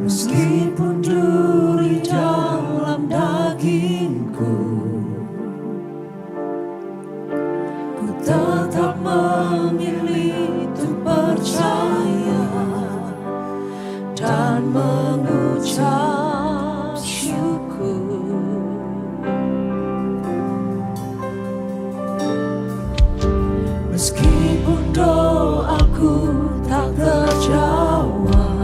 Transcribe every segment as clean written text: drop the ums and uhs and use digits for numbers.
Meskipun duri dalam dagingku, ku tetap memilih untuk percaya dan mengucap syukur. Meskipun doaku tak terjawab,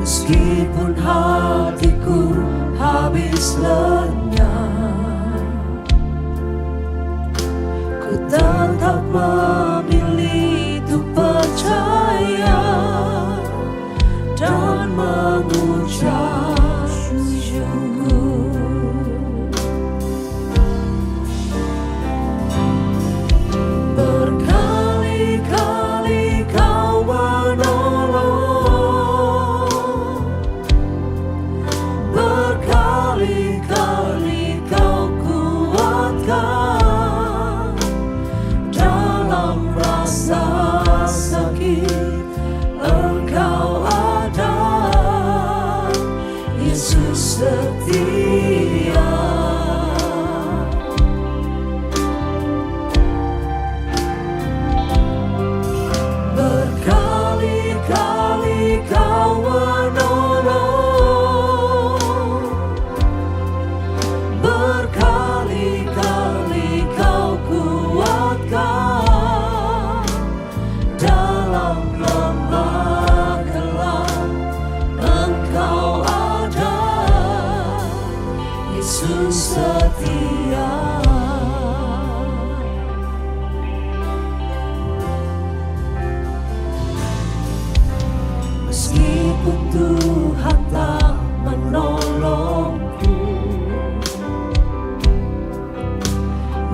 meskipun hatiku habis lenyap, ku tetap memilih untuk percaya dan mengucap syukur. Berkali-kali kau menolong, berkali-kali kau kuatkan dalam rasa sakit. Engkau ada, Yesus setia. Berkali-kali kau menolong, berkali-kali kau kuatkan dalam lembah gelap. Engkau ada, Yesus setia. Meskipun Tuhan tak menolongku,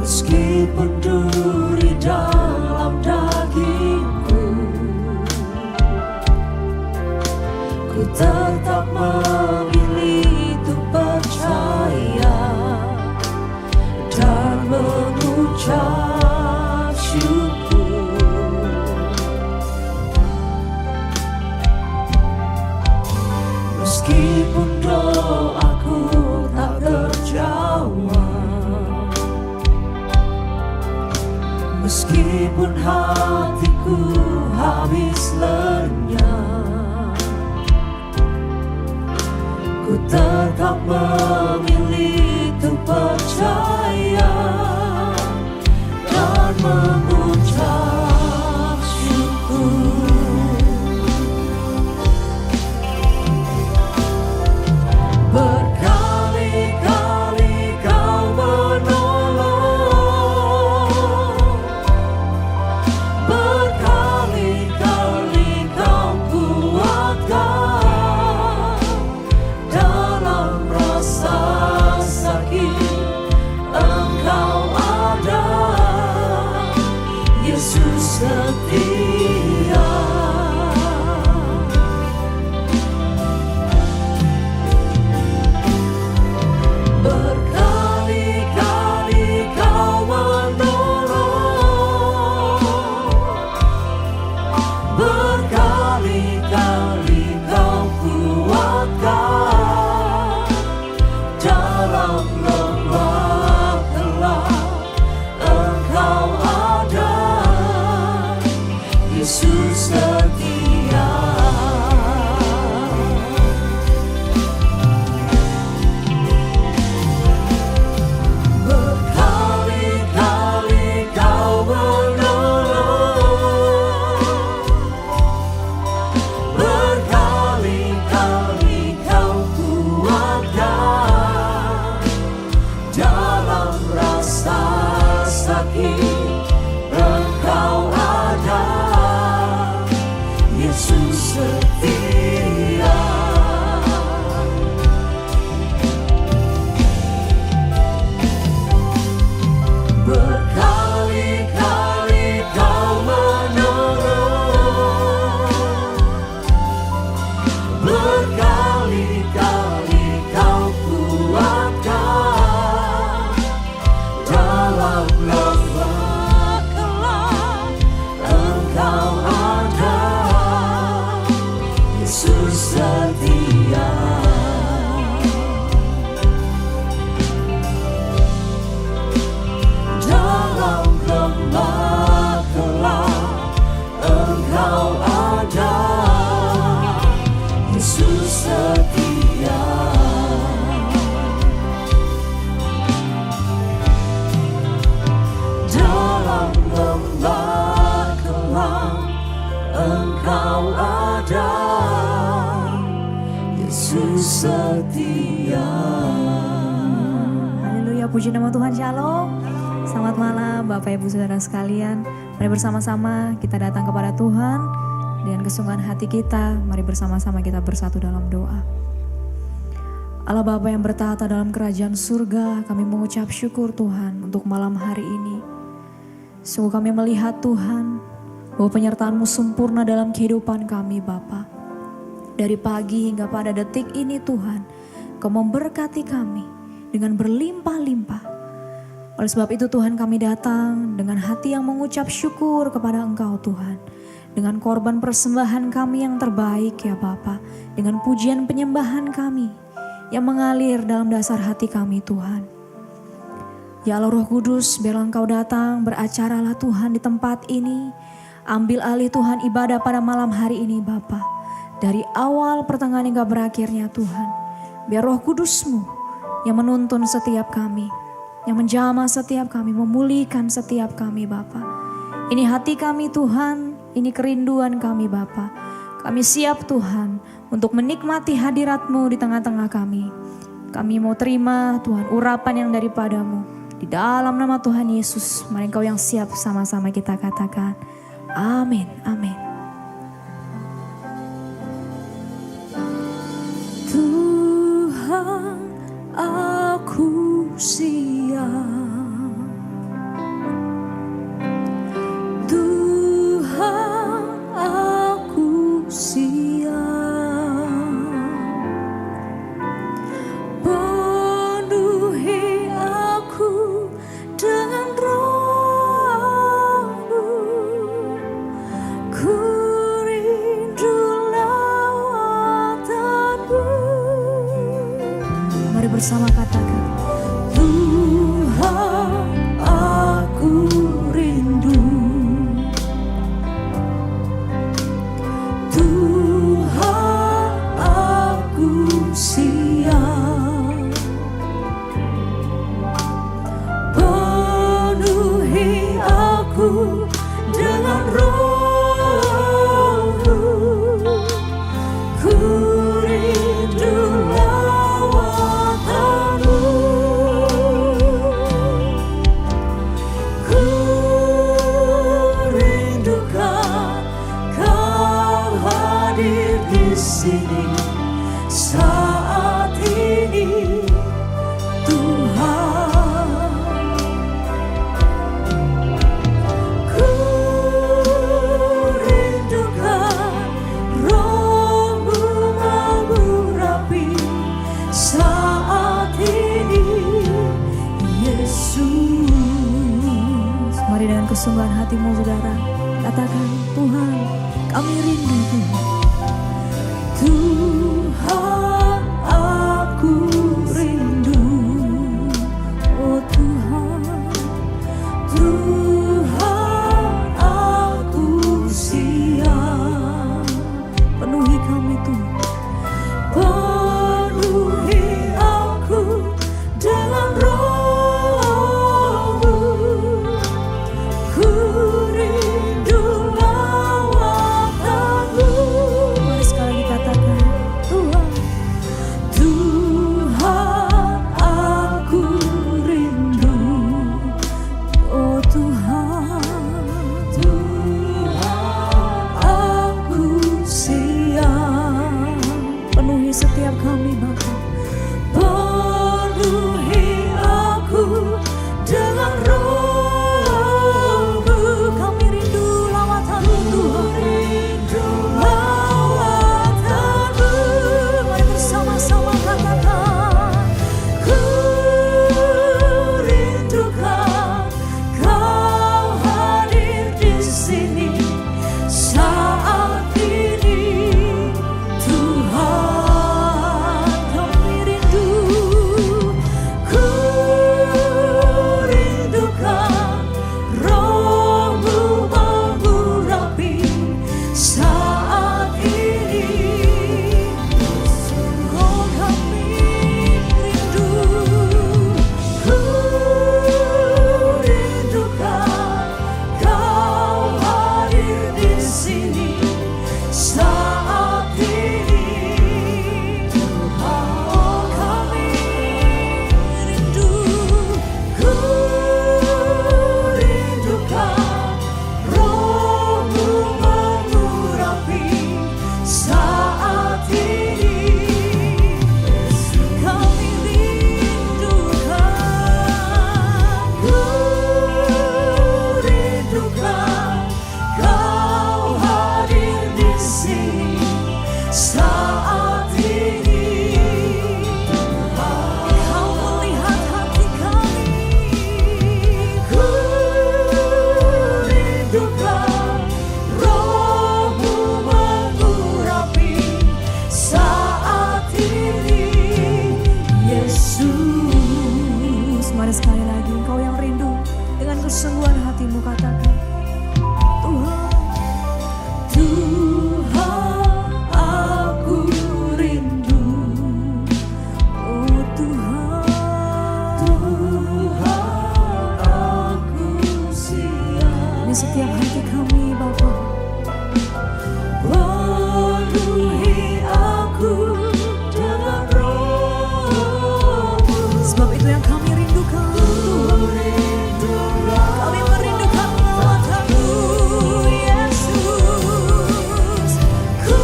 meskipun duri dalam dagingku, ku tetap memilih untuk percaya dan mengucap syukur. Meskipun doaku tak terjawab, meskipun hatiku habis lenyap, ku tetap memilih untuk percaya dan mengucap syukur. Berkali-kali kau menolong, berkali-kali kau kuatkan dalam rasa sakit. Engkau ada, Yesus setia. Berkali-kali kau menolong, berkali-kali kau kuatkan dalam lembah gelap. Engkau ada, Yesus setia. Berkali-kali kau menolong, berkali-kali kau kuatkan dalam rasa sakit. Engkau ada, Kau ada, Yesus setia. Haleluya, puji nama Tuhan. Shalom. Selamat malam Bapak Ibu Saudara sekalian. Mari bersama-sama kita datang kepada Tuhan dengan kesungguhan hati kita. Mari bersama-sama kita bersatu dalam doa. Allah Bapa yang bertahta dalam kerajaan surga, kami mengucap syukur Tuhan untuk malam hari ini. Sungguh kami melihat Tuhan bahwa penyertaan-Mu sempurna dalam kehidupan kami Bapa. Dari pagi hingga pada detik ini Tuhan, Kau memberkati kami dengan berlimpah-limpah. Oleh sebab itu Tuhan, kami datang dengan hati yang mengucap syukur kepada Engkau Tuhan. Dengan korban persembahan kami yang terbaik ya Bapa. Dengan pujian penyembahan kami yang mengalir dalam dasar hati kami Tuhan. Ya Allah Roh Kudus, biarlah Engkau datang, beracaralah Tuhan di tempat ini. Ambil alih Tuhan ibadah pada malam hari ini Bapa. Dari awal pertengahan hingga berakhirnya Tuhan. Biar Roh Kudus-Mu yang menuntun setiap kami, yang menjamah setiap kami, memulihkan setiap kami Bapa. Ini hati kami Tuhan, ini kerinduan kami Bapa. Kami siap Tuhan untuk menikmati hadirat-Mu di tengah-tengah kami. Kami mau terima Tuhan urapan yang daripada-Mu. Di dalam nama Tuhan Yesus, mari Engkau yang siap sama-sama kita katakan. Amin, amin. Tuhan, aku siap. Tuhan, aku siap. Penuhi aku dengan Roh-Mu. Ku rindu lawatan-Mu. Mari bersama katakan. Tuhan, aku rindu. Tuhan, aku siap. Penuhi aku dengan Roh-Mu. Ku rindu lawatan-Mu. Ku rindukan Kau hadir di sini saat ini, Tuhan. Ku rindukan Roh-Mu mengurapi saat ini, Yesus. Mari dengan kesungguhan hatimu saudara, katakan, Tuhan kami rindu Tuhan. Tuhan, aku rindu. Oh Tuhan, Tuhan, aku siap. Penuhi kami Tuhan. Penuhi aku dengan Roh-Mu. Ku rindu lawatan-Mu. Mari sekali lagi katakan, Tuhan kesungguhan hatimu katakan, Tuhan, Tuhan, aku rindu. Oh Tuhan, Tuhan, aku siap. di setiap hati kami Bapa. Penuhi aku dengan Roh-Mu. Sebab itu yang kami rindukan, kami merindukan matamu Yesus. Ku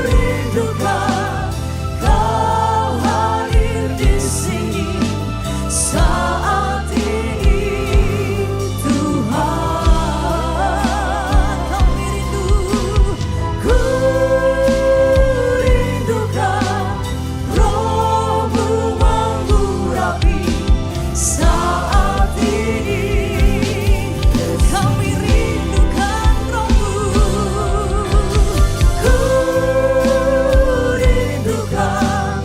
rindukan Kau hadir di sini saat ini, Tuhan. Kami rindu, Ku rindukan Roh-Mu mengurapi saat ini. kami rindukan Roh-Mu. Ku rindukan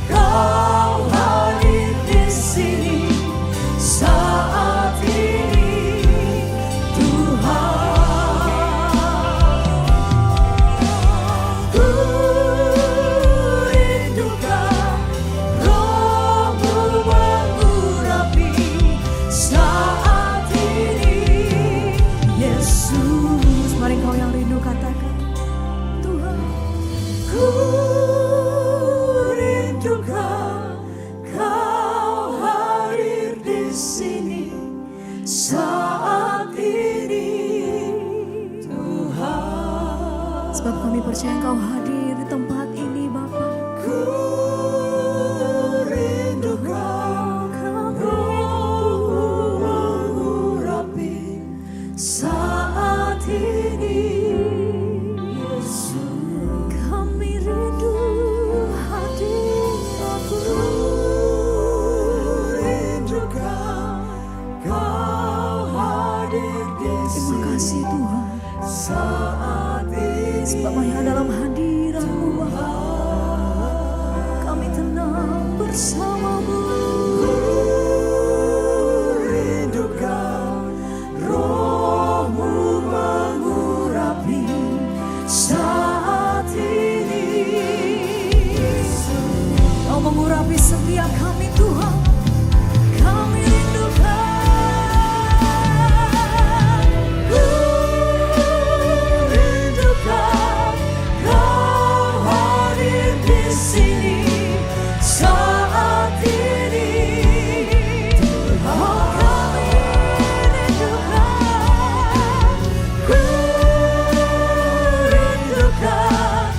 Kau hadir di sini saat ini, Tuhan. Ku rindukan Roh-Mu mengurapi saat ini, Yesus. Mari kau yang rindu katakan, Tuhan. Ku rindukan Kau hadir di sini saat ini, Tuhan. Sebab kami percaya Engkau hadir di tempat ini Bapa. Ku rindukan Roh-Mu mengurapi saat ini, Yesus. Kami rindu hadir Ku rindukan Kau hadir di Terima sini kasih Tuhan. saat ini, Sebab hanya dalam hadirat-Mu Bapa, kami tenang bersama-Mu. Ku rindukan Roh-Mu mengurapi saat ini, Kau mengurapi setiap kami Tuhan. Kami rindukan. Ku rindukan Kau hadir di sini saat ini, Tuhan. Kami rindukan. Ku rindukan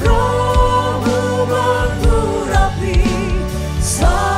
Roh-Mu mengurapi saat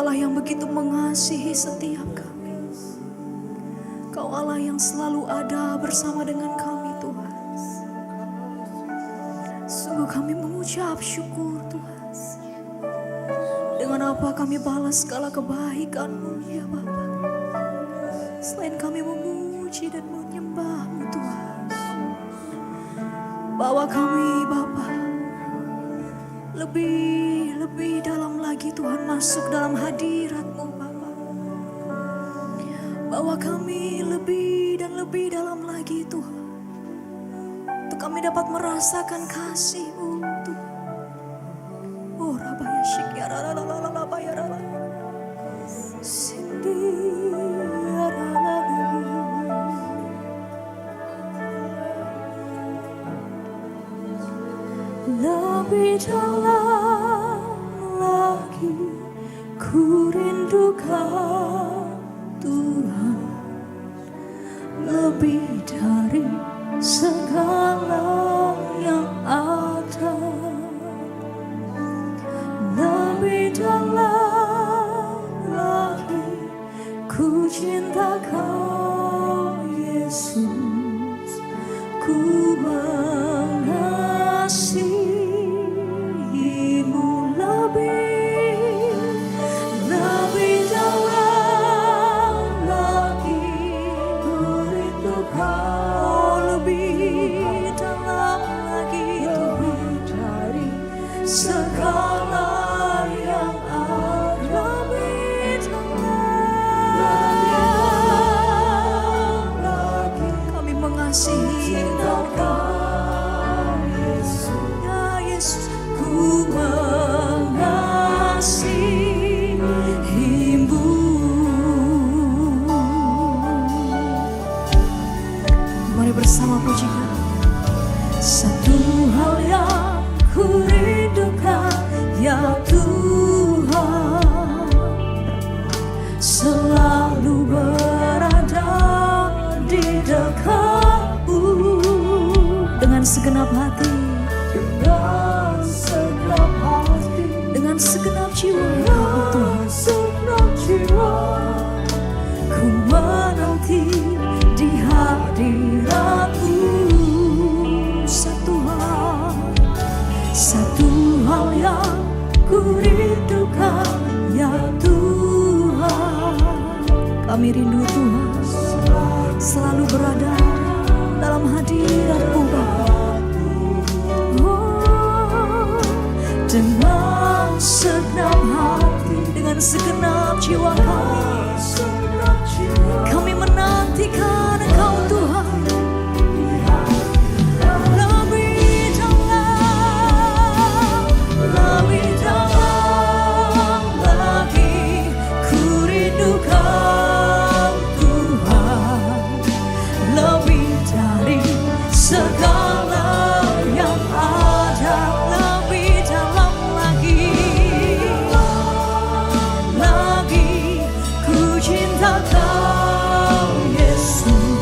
Allah yang begitu mengasihi setiap kami. Kau Allah yang selalu ada bersama dengan kami Tuhan. Sungguh kami mengucap syukur Tuhan. Dengan apa kami balas segala kebaikan-Mu ya Bapa. Selain kami memuji dan menyembah-Mu Tuhan. Bawa kami Bapa lebih dalam lagi Tuhan, masuk dalam hadirat-Mu Bapa. Bawa kami lebih dan lebih dalam lagi Tuhan, untuk kami dapat merasakan kasih-Mu Tuhan. Oh Rabaya Syikyara Lalabaya Rala Sindi lebih dalam lagi ku rindukan Tuhan, lebih dari segala yang ada, lebih dalam lagi ku cinta Kau Yesus, ku mengasihi-Mu lebih dalam lagi ku rindukan, lebih dalam lagi Tuhan dari segala yang ada, lebih dalam lagi kami mengasihi Yesus, ku mengasihi-Mu. Mari bersama pujikan. Satu hal yang ku rindukan ya Tuhan, selalu berada di dekat-Mu dengan segenap hati, dengan segenap jiwa, ku menanti di hadirat-Mu. Satu hal yang ku rindukan ya Tuhan, kami rindu Tuhan selalu berada dalam hadirat-Mu Bapa. Dengan segenap hati, dengan segenap jiwa kami menantikan Engkau Tuhan. Lebih dalam lagi ku rindukan Tuhan, lebih dari segala yang ada, lebih dalam lagi ku cinta Kau Yesus.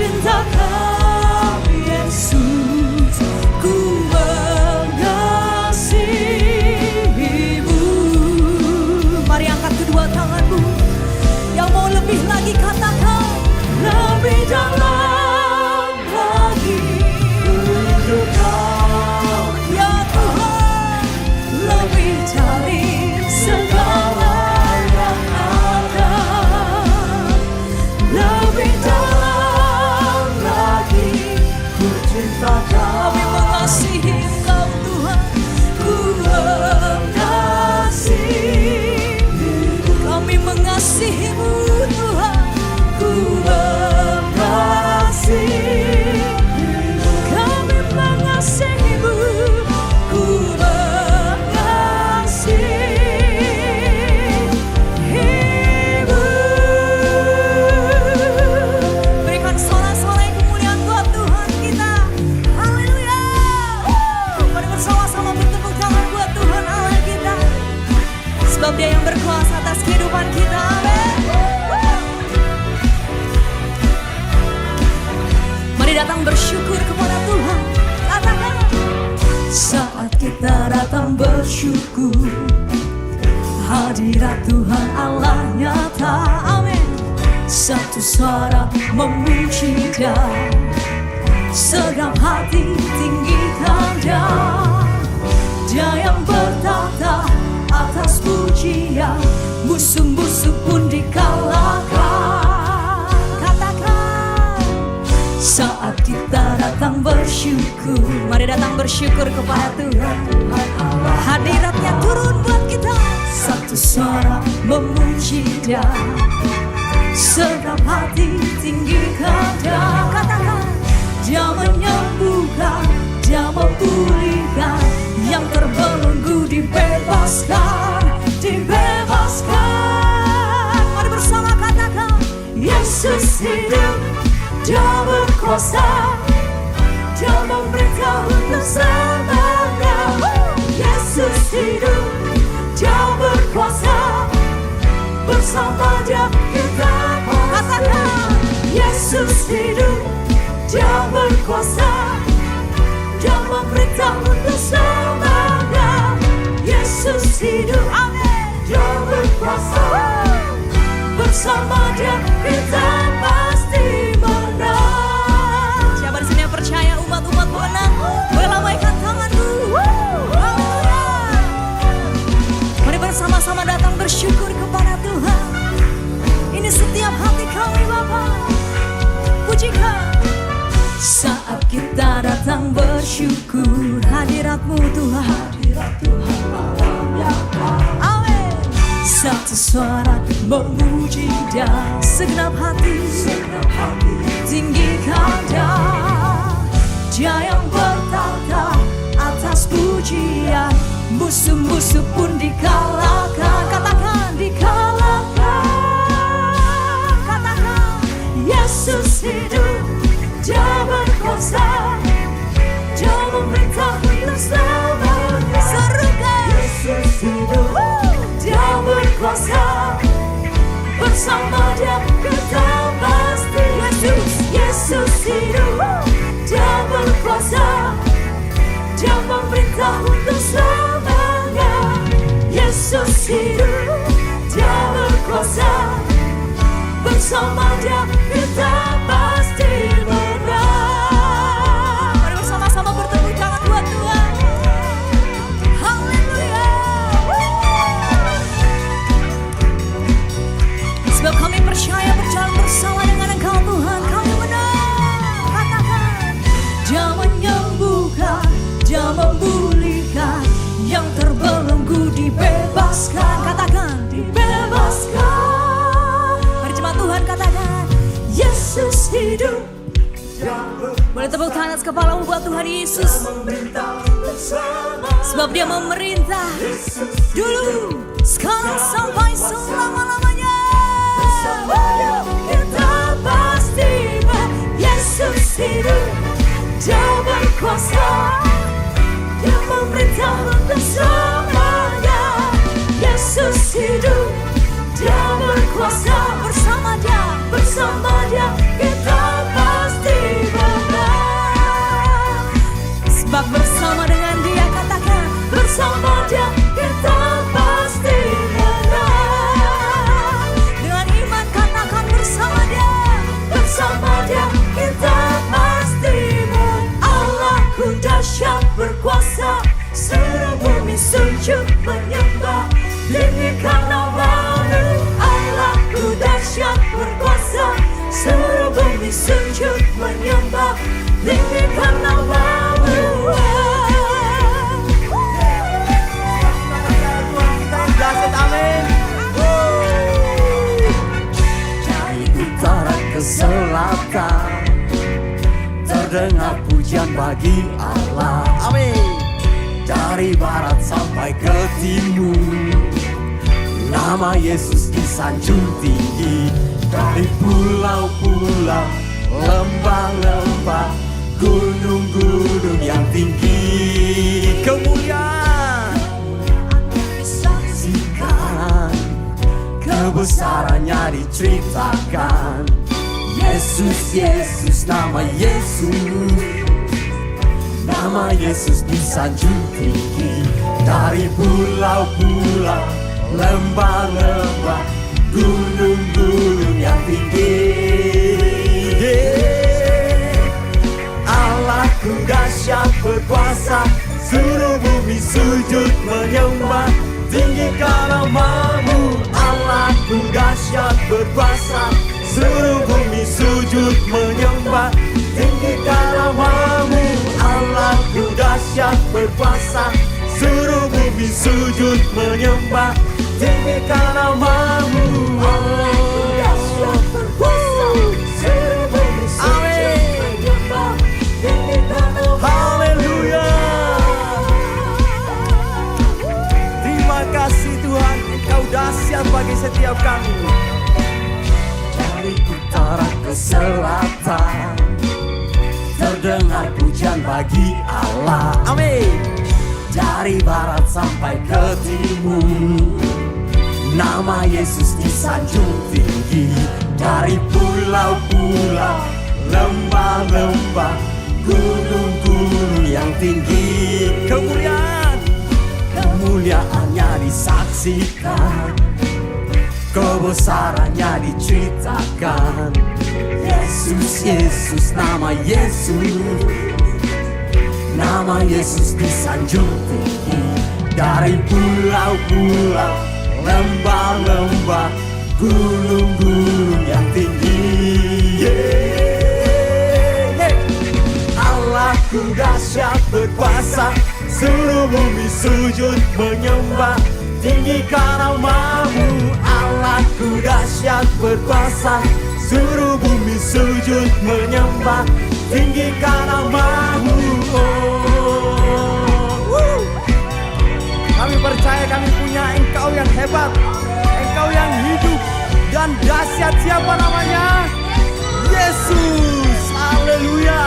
cinta Kau Yesus, ku mengasihimu. Mari angkat kedua tanganmu. Yang mau lebih lagi katakan, lebih dalam lagi untuk Kau ya Tuhan, lebih dari segala yang ada, lebih dalam lagi ku cinta Kau. Kami mengasihi Engkau Tuhan, ku mengasihimu. Kami mengasihimu Tuhan, ku mengasihimu. Kami mengasihimu, ku mengasihimu. Berikan sorak-sorai kemuliaan buat Tuhan kita. Haleluya. Mari bersama-sama bertepuk tangan buat Tuhan Allah kita, sebab Dia yang berkuasa atas kehidupan kita. Amin. Mari datang bersyukur kepada Tuhan. Katakan, saat kita datang bersyukur, hadirat Tuhan Allah nyata. Amin. Satu suara memuji Dia, segenap hati tinggikan Dia. Dia yang bertata atas pujian, musuh-musuh pun dikalahkan. Katakan, saat kita datang bersyukur, mari datang bersyukur kepada Tuhan. Hadiratnya turun buat kita. Satu suara memuji Dia, segenap hati tinggikan Dia. Katakan, Dia menyembuhkan, Dia memulihkan, yang terbelenggu dibebaskan, dibebaskan. Mari bersama katakan, Yesus hidup, Dia berkuasa, Dia memerintah untuk selamanya. Yesus hidup, Dia berkuasa, bersama Dia kita katakan, Yesus hidup, Dia berkuasa, Dia memerintah untuk selamanya. Yesus hidup, amin. Dia berkuasa, bersama Dia kita pasti menang. Siapa di sini yang percaya umat-umat menang? Boleh lambaikan tanganmu. Haleluya. Mari bersama-sama datang bersyukur kepada Tuhan. Ini setiap hati kami Bapa, pujikan. Saat kita datang bersyukur, hadirat-Mu Tuhan, amin. Satu suara memuji Dia, segenap hati tinggikan Dia. Dia yang bertata atas pujian, musuh-musuh pun dikalahkan. Katakan, dikalahkan. Katakan, Yesus hidup, Dia berkuasa, Dia memerintah untuk selamanya. Serukan, Yesus hidup, Dia berkuasa, bersama Dia kita pasti. Yesus hidup, Dia berkuasa, Dia memerintah untuk selamanya. Yesus hidup, Dia berkuasa, bersama Dia kita pasti menang. Mari bersama-sama bertepuk tangan buat Tuhan. Haleluya. Sebab kami percaya berjalan bersama dengan Engkau Tuhan, kami menang. Katakan, Dia menyembuhkan, Dia memulihkan, yang terbelenggu dibebaskan. Katakan, dibebaskan. Mari jemaat Tuhan katakan, Yesus hidup. Boleh tepuk tangan atas kepalamu buat Tuhan Yesus. Sebab Dia memerintah dulu, sekarang sampai selama-lamanya. Kita pasti Yesus hidup, Dia berkuasa, Dia memerintah untuk selamanya. Yesus hidup, Dia berkuasa, bersama Dia kita pasti bagi Allah. Amin. Dari barat sampai ke timur, nama Yesus disanjung tinggi. Dari pulau-pulau, lembah-lembah, gunung-gunung yang tinggi, kemuliaan disaksikan, kebesarannya diceritakan. Yesus, Yesus, nama Yesus, nama Yesus disanjung tinggi. Dari pulau-pulau, lembah-lembah, gunung-gunung yang tinggi. Allahku dahsyat berkuasa, seluruh bumi sujud menyembah, tinggikan namamu. Allahku dahsyat berkuasa, seluruh bumi sujud menyembah, tinggikan namamu. Allahku dahsyat berkuasa, seluruh bumi sujud menyembah, tinggikan namamu. Allahku dahsyat berkuasa, seluruh bumi sujud menyembah, tinggikan namamu. Haleluya. Terima kasih Tuhan, Engkau dahsyat bagi setiap kami. Dari utara ke selatan, terdengar pujian bagi Allah. Amin. Dari barat sampai ke timur, nama Yesus disanjung tinggi. Dari pulau-pulau, lembah-lembah, gunung-gunung yang tinggi, kemuliaannya disaksikan, kebesarannya diceritakan. Yesus, Yesus, nama Yesus, nama Yesus disanjung tinggi. Dari pulau-pulau, lembah-lembah, gunung-gunung yang tinggi. Allahku dahsyat berkuasa, seluruh bumi sujud menyembah, tinggikan namamu. Allahku dahsyat berkuasa, seluruh bumi sujud menyembah, tinggikan namamu. Kami percaya kami punya Engkau yang hebat, Engkau yang hidup dan dahsyat. Siapa namanya? Yesus. Haleluya.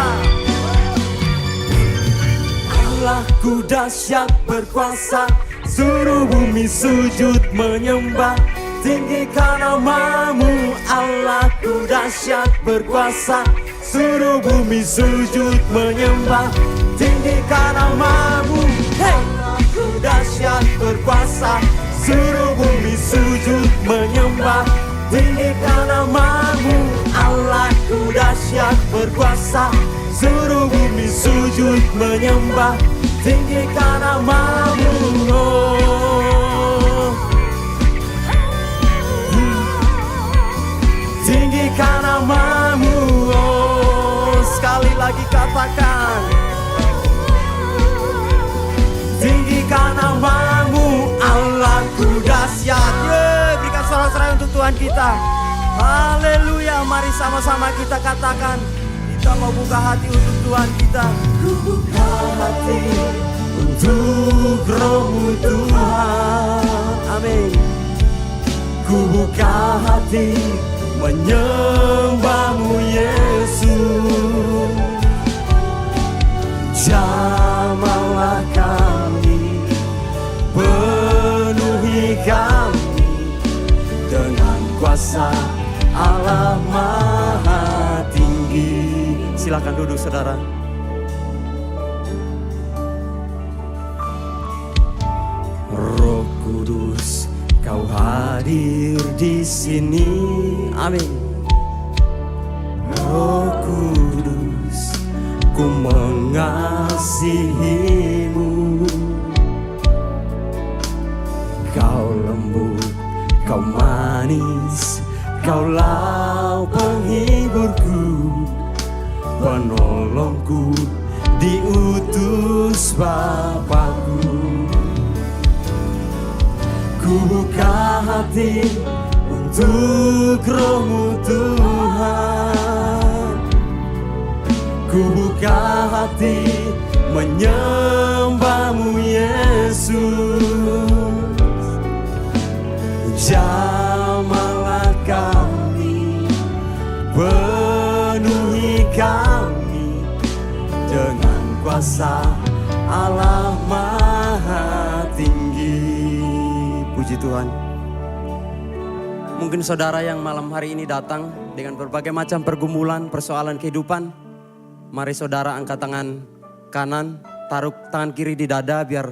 Allahku dahsyat berkuasa, seluruh bumi sujud menyembah, tinggikan namamu. Allahku dahsyat berkuasa, seluruh bumi sujud menyembah, tinggikan namamu. Allahku dahsyat berkuasa, seluruh bumi sujud menyembah, tinggikan namamu. Allahku dahsyat berkuasa, seluruh bumi sujud menyembah, tinggikan namamu. Tinggikan namamu. Sekali lagi katakan, tinggikan namamu. Allahku dahsyat. Berikan sorak-sorai untuk Tuhan kita. Haleluya. Mari sama-sama kita katakan, kita mau buka hati untuk Tuhan kita. Ku buka hati untuk Roh-Mu Tuhan. Amin. Ku buka hati menyembah-Mu Yesus. Jamahlah kami, penuhi kami dengan kuasa Allah Maha Tinggi. Silakan duduk saudara. Roh Kudus, Kau hadir di sini. Amin. Roh Kudus, ku mengasihi-Mu. Kau lembut, Kau manis, Kaulah penghiburku, penolongku, diutus Bapakku. Ku buka hati untuk Roh-Mu Tuhan. Ku buka hati menyembah-Mu Yesus. Jamahlah kami, penuhi kami dengan kuasa Allah Maha Tinggi. Puji Tuhan. Mungkin saudara yang malam hari ini datang dengan berbagai macam pergumulan, persoalan kehidupan. Mari saudara angkat tangan kanan, taruh tangan kiri di dada biar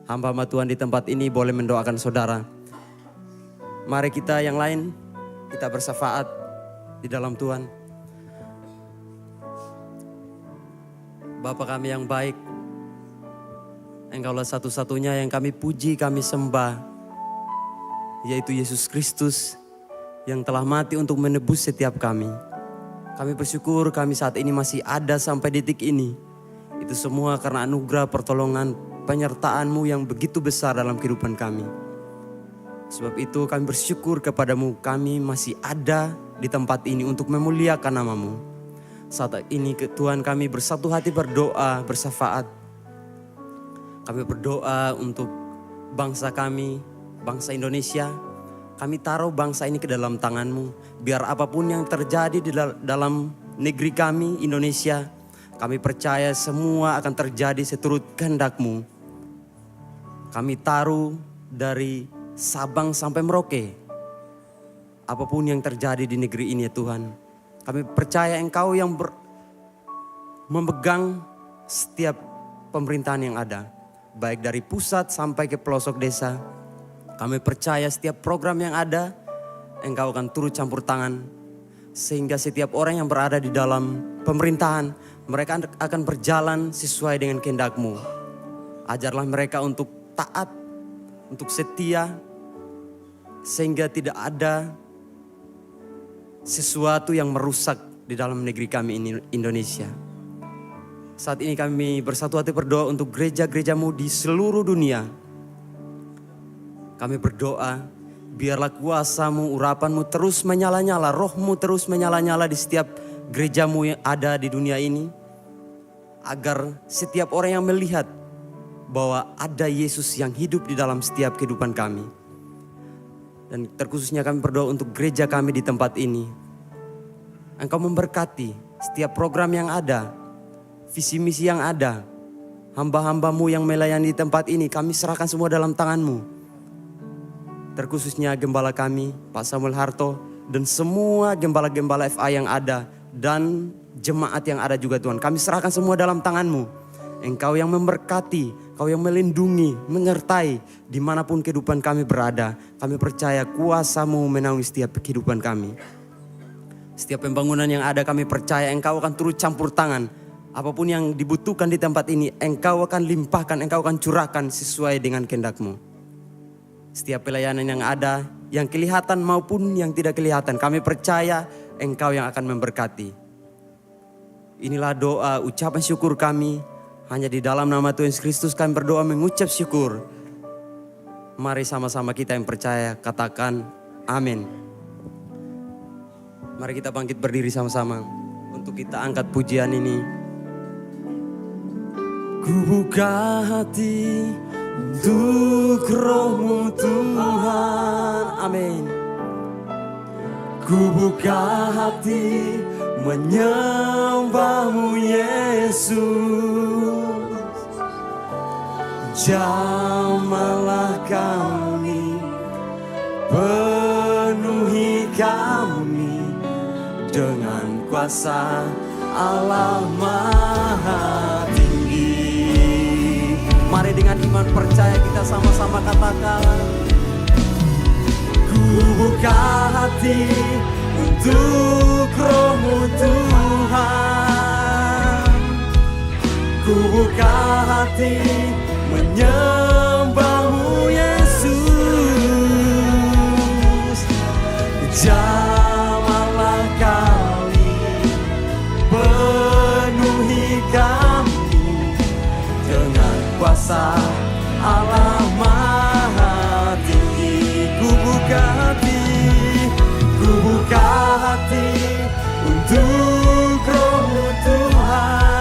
hamba-hamba Tuhan di tempat ini boleh mendoakan saudara. Mari kita yang lain, kita bersyafaat di dalam Tuhan. Bapa kami yang baik, Engkaulah satu-satunya yang kami puji, kami sembah, yaitu Yesus Kristus yang telah mati untuk menebus setiap kami. Kami bersyukur kami saat ini masih ada sampai detik ini. Itu semua karena anugerah, pertolongan, penyertaan-Mu yang begitu besar dalam kehidupan kami. Sebab itu kami bersyukur kepadamu, kami masih ada di tempat ini untuk memuliakan nama-Mu. Saat ini Tuhan kami bersatu hati berdoa, bersyafaat. Kami berdoa untuk bangsa kami, bangsa Indonesia. Kami taruh bangsa ini ke dalam tangan-Mu. Biar apapun yang terjadi di dalam negeri kami, Indonesia, kami percaya semua akan terjadi seturut kehendak-Mu. Kami taruh dari Sabang sampai Merauke. Apapun yang terjadi di negeri ini ya Tuhan. Kami percaya Engkau yang memegang setiap pemerintahan yang ada. Baik dari pusat sampai ke pelosok desa. Kami percaya setiap program yang ada, Engkau akan turut campur tangan. Sehingga setiap orang yang berada di dalam pemerintahan, mereka akan berjalan sesuai dengan kehendak-Mu. Ajarlah mereka untuk taat, untuk setia, sehingga tidak ada sesuatu yang merusak di dalam negeri kami ini, Indonesia. Saat ini kami bersatu hati berdoa untuk gereja-gereja-Mu di seluruh dunia. Kami berdoa, biarlah kuasa-Mu, urapan-Mu terus menyala-nyala, roh-Mu terus menyala-nyala di setiap gereja-Mu yang ada di dunia ini. Agar setiap orang yang melihat bahwa ada Yesus yang hidup di dalam setiap kehidupan kami. Dan terkhususnya kami berdoa untuk gereja kami di tempat ini. Engkau memberkati setiap program yang ada, visi misi yang ada. Hamba-hamba-Mu yang melayani di tempat ini, kami serahkan semua dalam tangan-Mu. Terkhususnya gembala kami, Pak Samuel Harto, dan semua gembala-gembala FA yang ada, dan jemaat yang ada juga Tuhan. Kami serahkan semua dalam tangan-Mu. Engkau yang memberkati, Engkau yang melindungi, menyertai dimanapun kehidupan kami berada. Kami percaya kuasa-Mu menaungi setiap kehidupan kami. Setiap pembangunan yang ada kami percaya Engkau akan turut campur tangan. Apapun yang dibutuhkan di tempat ini, Engkau akan limpahkan, Engkau akan curahkan sesuai dengan kehendak-Mu. Setiap pelayanan yang ada, yang kelihatan maupun yang tidak kelihatan, kami percaya Engkau yang akan memberkati. Inilah doa, ucapan syukur kami. Hanya di dalam nama Tuhan Yesus Kristus kami berdoa mengucap syukur. Mari sama-sama kita yang percaya katakan amin. Mari kita bangkit berdiri sama-sama untuk kita angkat pujian ini. Ku buka hati untuk roh-Mu Tuhan, amin. Ku buka hati menyembah-Mu Yesus. Jamahlah kami, penuhi kami dengan kuasa Allah Maha Tinggi. Mari dengan iman percaya kita sama-sama katakan, ku buka hati untuk roh-Mu Tuhan. Ku buka hati menyembah-Mu Yesus. Jamahlah kami, penuhi kami dengan kuasa Allah Maha Tinggi. Ku buka hati untuk roh-Mu Tuhan.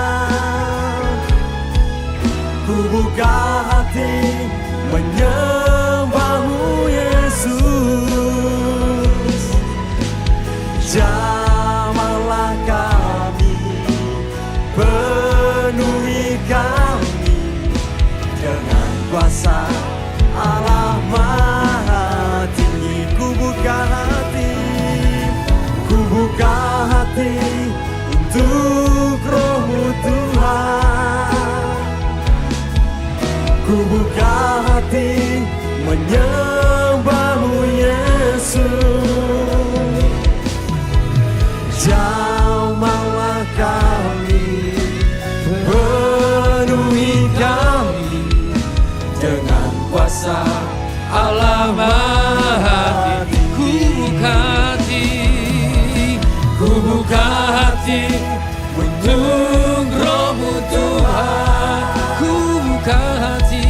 Untuk rohmu Tuhan, ku buka hati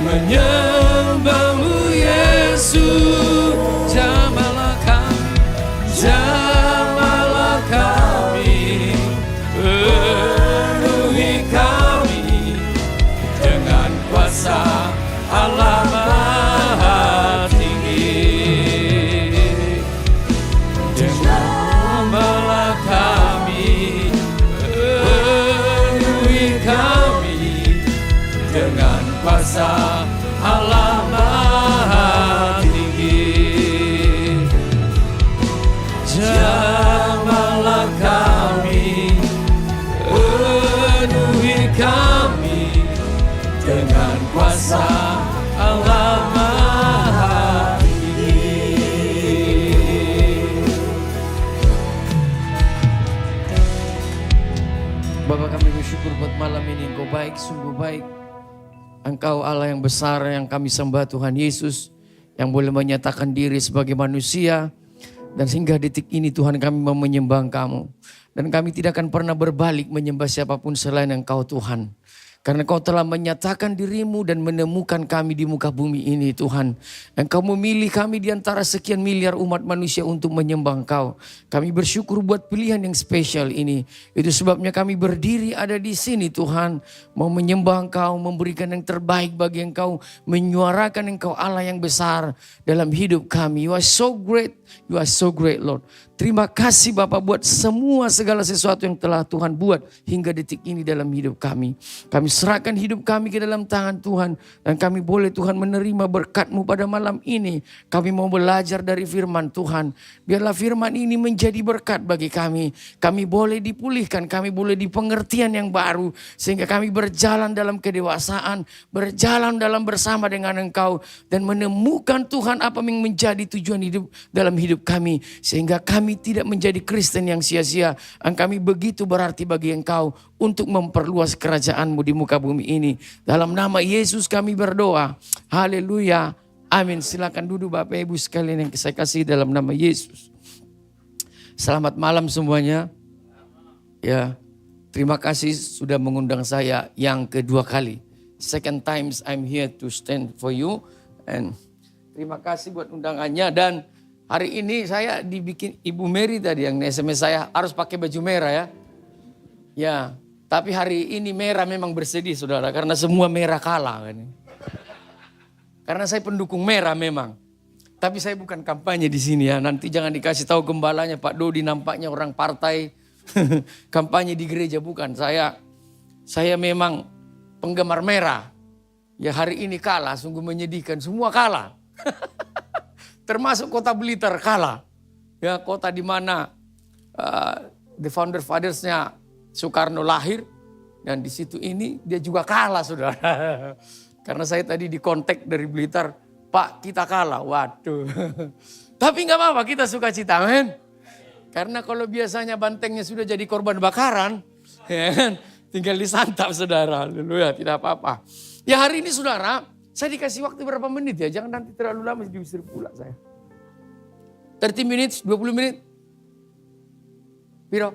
menyembahmu Yesus. Jamahlah kami, penuhi kami dengan kuasa Allah Maha Tinggi. Jamahlah kami, penuhi kami dengan kuasa Allah Maha Tinggi. Jamahlah kami, penuhi kami dengan kuasa Allah Maha Tinggi. Bapa, kami bersyukur buat malam ini. Engkau baik, sungguh baik. Engkau Allah yang besar yang kami sembah, Tuhan Yesus, yang boleh menyatakan diri sebagai manusia. Dan sehingga detik ini Tuhan kami mau menyembah Kamu. Dan kami tidak akan pernah berbalik menyembah siapapun selain Engkau Tuhan. Karena Kau telah menyatakan diri-Mu dan menemukan kami di muka bumi ini Tuhan. Engkau memilih kami di antara sekian miliar umat manusia untuk menyembah Engkau. Kami bersyukur buat pilihan yang spesial ini. Itu sebabnya kami berdiri ada di sini Tuhan. Mau menyembah Engkau, memberikan yang terbaik bagi Engkau. Menyuarakan Engkau Allah yang besar dalam hidup kami. You are so great, you are so great Lord. Terima kasih Bapak buat semua segala sesuatu yang telah Tuhan buat hingga detik ini dalam hidup kami. Kami serahkan hidup kami ke dalam tangan Tuhan. Dan kami boleh Tuhan menerima berkat-Mu pada malam ini. Kami mau belajar dari firman Tuhan. Biarlah firman ini menjadi berkat bagi kami. Kami boleh dipulihkan, kami boleh di pengertian yang baru. Sehingga kami berjalan dalam kedewasaan, berjalan dalam bersama dengan Engkau. Dan menemukan Tuhan apa yang menjadi tujuan hidup dalam hidup kami. Sehingga kami tidak menjadi Kristen yang sia-sia. Kami begitu berarti bagi Engkau untuk memperluas kerajaan-Mu di muka bumi ini. Dalam nama Yesus kami berdoa. Haleluya. Amin. Silakan duduk Bapak Ibu sekalian yang saya kasih dalam nama Yesus. Selamat malam semuanya. Ya, terima kasih sudah mengundang saya yang kedua kali. Second times I'm here to stand for you. And terima kasih buat undangannya. Dan hari ini saya dibikin Ibu Mary tadi yang SMS saya harus pakai baju merah ya. Ya, tapi hari ini merah memang bersedih saudara karena semua merah kalah. Karena saya pendukung merah memang. Tapi saya bukan kampanye di sini ya. Nanti jangan dikasih tahu gembalanya Pak Dodi nampaknya orang partai kampanye di gereja, bukan. Saya memang penggemar merah. Ya hari ini kalah, sungguh menyedihkan. Semua kalah. Termasuk kota Blitar kalah. Ya kota di mana the founder fathersnya Soekarno lahir. Dan di situ ini dia juga kalah saudara. Karena saya tadi dikontak dari Blitar. Pak kita kalah, waduh. Tapi gak apa-apa kita suka cita men. Karena kalau biasanya bantengnya sudah jadi korban bakaran. Ya kan? Tinggal disantap saudara. Haleluya, tidak apa-apa. Ya hari ini saudara, saya dikasih waktu berapa menit ya. Jangan nanti terlalu lama diusir pula saya. 30 menit, 20 menit. Piro?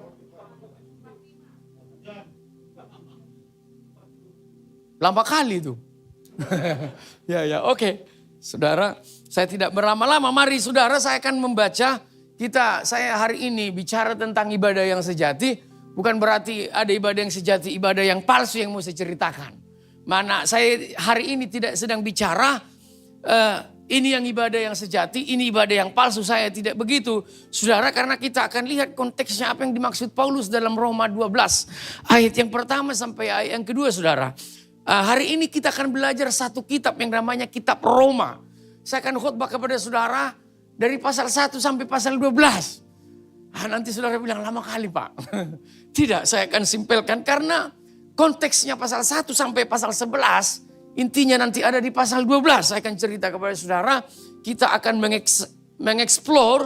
Lama kali itu. Ya, oke. Saudara, saya tidak berlama-lama. Mari saudara, saya akan membaca. Saya hari ini bicara tentang ibadah yang sejati. Bukan berarti ada ibadah yang sejati, ibadah yang palsu yang mau saya ceritakan. Mana saya hari ini tidak sedang bicara ini yang ibadah yang sejati, ini ibadah yang palsu. Saya tidak begitu. Saudara, karena kita akan lihat konteksnya apa yang dimaksud Paulus dalam Roma 12. Ayat yang pertama sampai ayat yang kedua saudara. Hari ini kita akan belajar satu kitab yang namanya kitab Roma. Saya akan khotbah kepada saudara dari pasal 1 sampai pasal 12. Nanti saudara bilang lama kali Pak. Tidak, saya akan simpelkan karena konteksnya pasal 1 sampai pasal 11. Intinya nanti ada di pasal 12. Saya akan cerita kepada saudara. Kita akan mengeksplor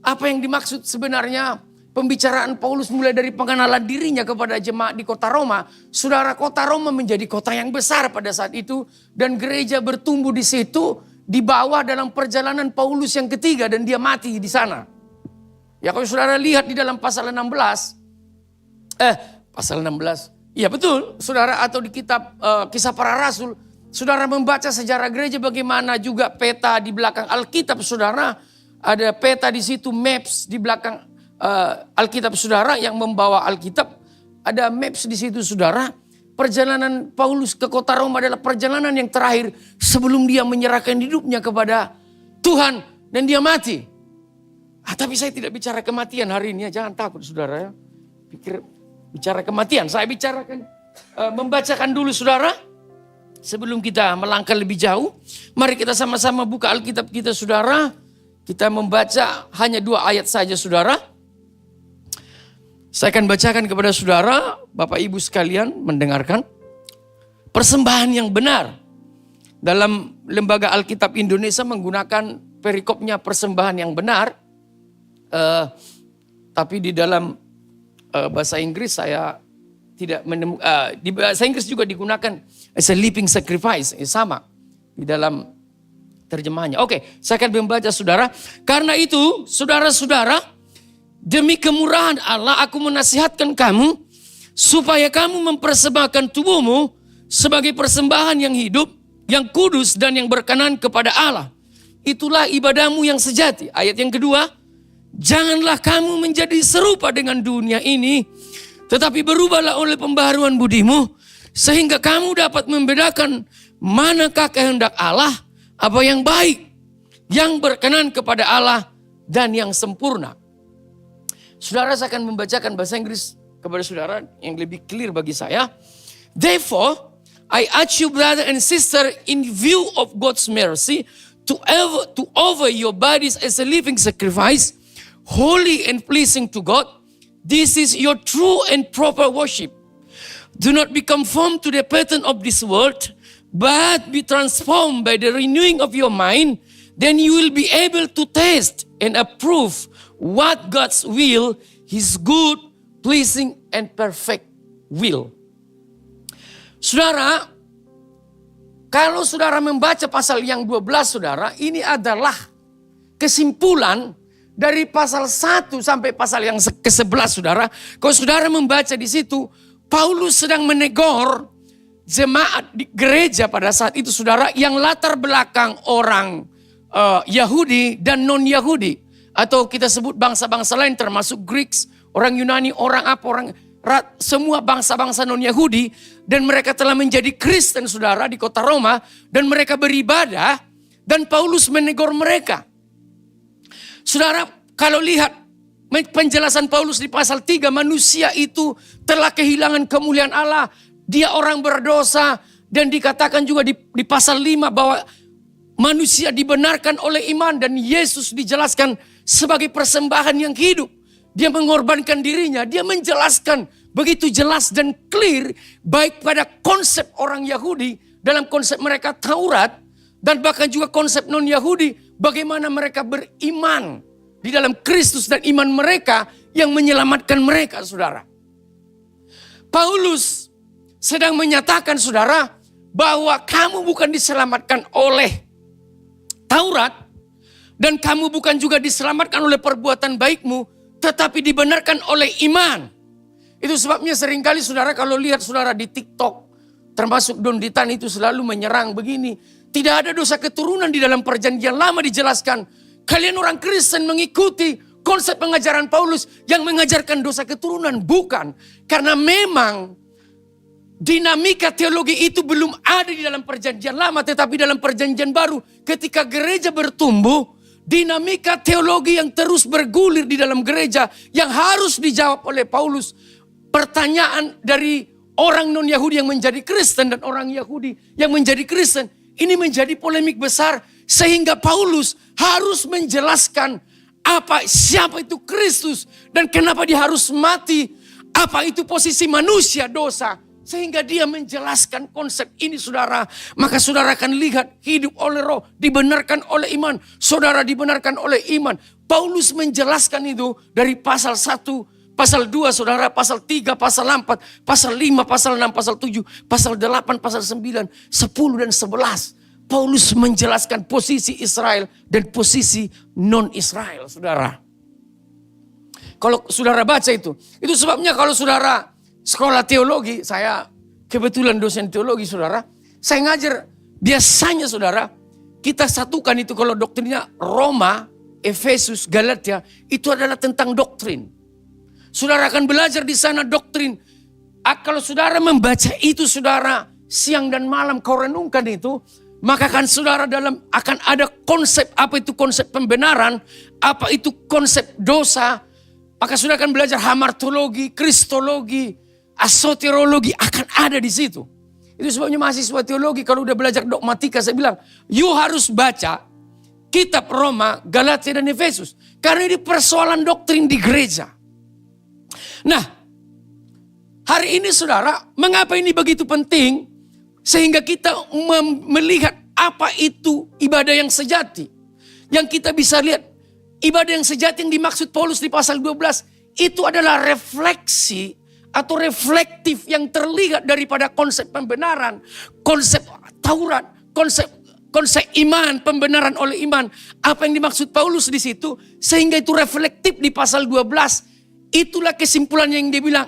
apa yang dimaksud sebenarnya pembicaraan Paulus mulai dari pengenalan dirinya kepada jemaat di kota Roma. Saudara, kota Roma menjadi kota yang besar pada saat itu. Dan gereja bertumbuh di situ. Di bawah dalam perjalanan Paulus yang ketiga dan dia mati di sana. Ya kalau saudara lihat di dalam pasal 16, pasal 16, iya betul, saudara, atau di kitab Kisah Para Rasul, saudara membaca sejarah gereja bagaimana juga peta di belakang Alkitab saudara, ada peta di situ, maps di belakang Alkitab saudara yang membawa Alkitab, ada maps di situ saudara. Perjalanan Paulus ke kota Roma adalah perjalanan yang terakhir sebelum dia menyerahkan hidupnya kepada Tuhan dan dia mati. Tapi saya tidak bicara kematian hari ini, jangan takut saudara ya. Pikir bicara kematian, saya bicarakan membacakan dulu saudara. Sebelum kita melangkah lebih jauh, mari kita sama-sama buka Alkitab kita saudara. Kita membaca hanya 2 ayat saja saudara. Saya akan bacakan kepada saudara, Bapak Ibu sekalian mendengarkan. Persembahan yang benar. Dalam Lembaga Alkitab Indonesia menggunakan perikopnya persembahan yang benar. Tapi di dalam bahasa Inggris saya tidak menemukan, di bahasa Inggris juga digunakan as a living sacrifice, sama di dalam terjemahannya. Oke, saya akan membaca saudara. Karena itu saudara-saudara, demi kemurahan Allah aku menasihatkan kamu supaya kamu mempersembahkan tubuhmu sebagai persembahan yang hidup, yang kudus dan yang berkenan kepada Allah. Itulah ibadahmu yang sejati. Ayat yang kedua, janganlah kamu menjadi serupa dengan dunia ini, tetapi berubahlah oleh pembaharuan budimu, sehingga kamu dapat membedakan manakah kehendak Allah, apa yang baik, yang berkenan kepada Allah, dan yang sempurna. Saudara, saya akan membacakan bahasa Inggris kepada saudara yang lebih clear bagi saya. Therefore, I urge you brother and sister in view of God's mercy to offer your bodies as a living sacrifice, holy and pleasing to God. This is your true and proper worship. Do not be conformed to the pattern of this world, but be transformed by the renewing of your mind. Then you will be able to taste and approve what God's will, His good, pleasing, and perfect will. Saudara, kalau saudara membaca pasal yang 12 saudara, ini adalah kesimpulan dari pasal 1 sampai pasal yang ke-11 saudara. Kalau saudara membaca di situ, Paulus sedang menegur jemaat di gereja pada saat itu saudara, yang latar belakang orang Yahudi dan non-Yahudi. Atau kita sebut bangsa-bangsa lain termasuk Greeks, orang Yunani, orang semua bangsa-bangsa non-Yahudi. Dan mereka telah menjadi Kristen saudara di kota Roma. Dan mereka beribadah dan Paulus menegur mereka. Saudara, kalau lihat penjelasan Paulus di pasal 3, manusia itu telah kehilangan kemuliaan Allah. Dia orang berdosa dan dikatakan juga di pasal 5 bahwa manusia dibenarkan oleh iman dan Yesus dijelaskan sebagai persembahan yang hidup. Dia mengorbankan dirinya, dia menjelaskan begitu jelas dan clear baik pada konsep orang Yahudi dalam konsep mereka Taurat dan bahkan juga konsep non-Yahudi bagaimana mereka beriman di dalam Kristus dan iman mereka yang menyelamatkan mereka saudara. Paulus sedang menyatakan saudara bahwa kamu bukan diselamatkan oleh Taurat dan kamu bukan juga diselamatkan oleh perbuatan baikmu, tetapi dibenarkan oleh iman. Itu sebabnya seringkali saudara kalau lihat saudara di TikTok, termasuk Don Ditan itu selalu menyerang begini. Tidak ada dosa keturunan di dalam perjanjian lama dijelaskan. Kalian orang Kristen mengikuti konsep pengajaran Paulus yang mengajarkan dosa keturunan. Bukan. Karena memang dinamika teologi itu belum ada di dalam perjanjian lama, tetapi dalam perjanjian baru. Ketika gereja bertumbuh, dinamika teologi yang terus bergulir di dalam gereja yang harus dijawab oleh Paulus. Pertanyaan dari orang non-Yahudi yang menjadi Kristen dan orang Yahudi yang menjadi Kristen. Ini menjadi polemik besar sehingga Paulus harus menjelaskan siapa itu Kristus dan kenapa dia harus mati. Apa itu posisi manusia dosa. Sehingga dia menjelaskan konsep ini saudara. Maka saudara akan lihat hidup oleh roh, dibenarkan oleh iman. Saudara dibenarkan oleh iman. Paulus menjelaskan itu dari pasal 1, pasal 2 saudara, pasal 3, pasal 4, pasal 5, pasal 6, pasal 7, pasal 8, pasal 9, 10 dan 11. Paulus menjelaskan posisi Israel dan posisi non-Israel saudara. Kalau saudara baca itu sebabnya kalau saudara sekolah teologi, saya kebetulan dosen teologi saudara, saya ngajar biasanya saudara, kita satukan itu kalau doktrinnya Roma, Efesus, Galatia, itu adalah tentang doktrin. Saudara akan belajar di sana doktrin. Kalau saudara membaca itu saudara, siang dan malam kau renungkan itu, maka kan saudara akan ada konsep, apa itu konsep pembenaran, apa itu konsep dosa. Maka saudara akan belajar hamartologi, kristologi, asoteriologi akan ada di situ. Itu sebabnya mahasiswa teologi kalau udah belajar dogmatika, saya bilang, you harus baca kitab Roma, Galatia dan Efesus. Karena ini persoalan doktrin di gereja. Nah, hari ini saudara, mengapa ini begitu penting? Sehingga kita melihat apa itu ibadah yang sejati. Yang kita bisa lihat, ibadah yang sejati yang dimaksud Paulus di pasal 12, itu adalah refleksi atau reflektif yang terlihat daripada konsep pembenaran, konsep Taurat, konsep iman, pembenaran oleh iman. Apa yang dimaksud Paulus di situ, sehingga itu reflektif di pasal 12, itulah kesimpulannya yang dia bilang,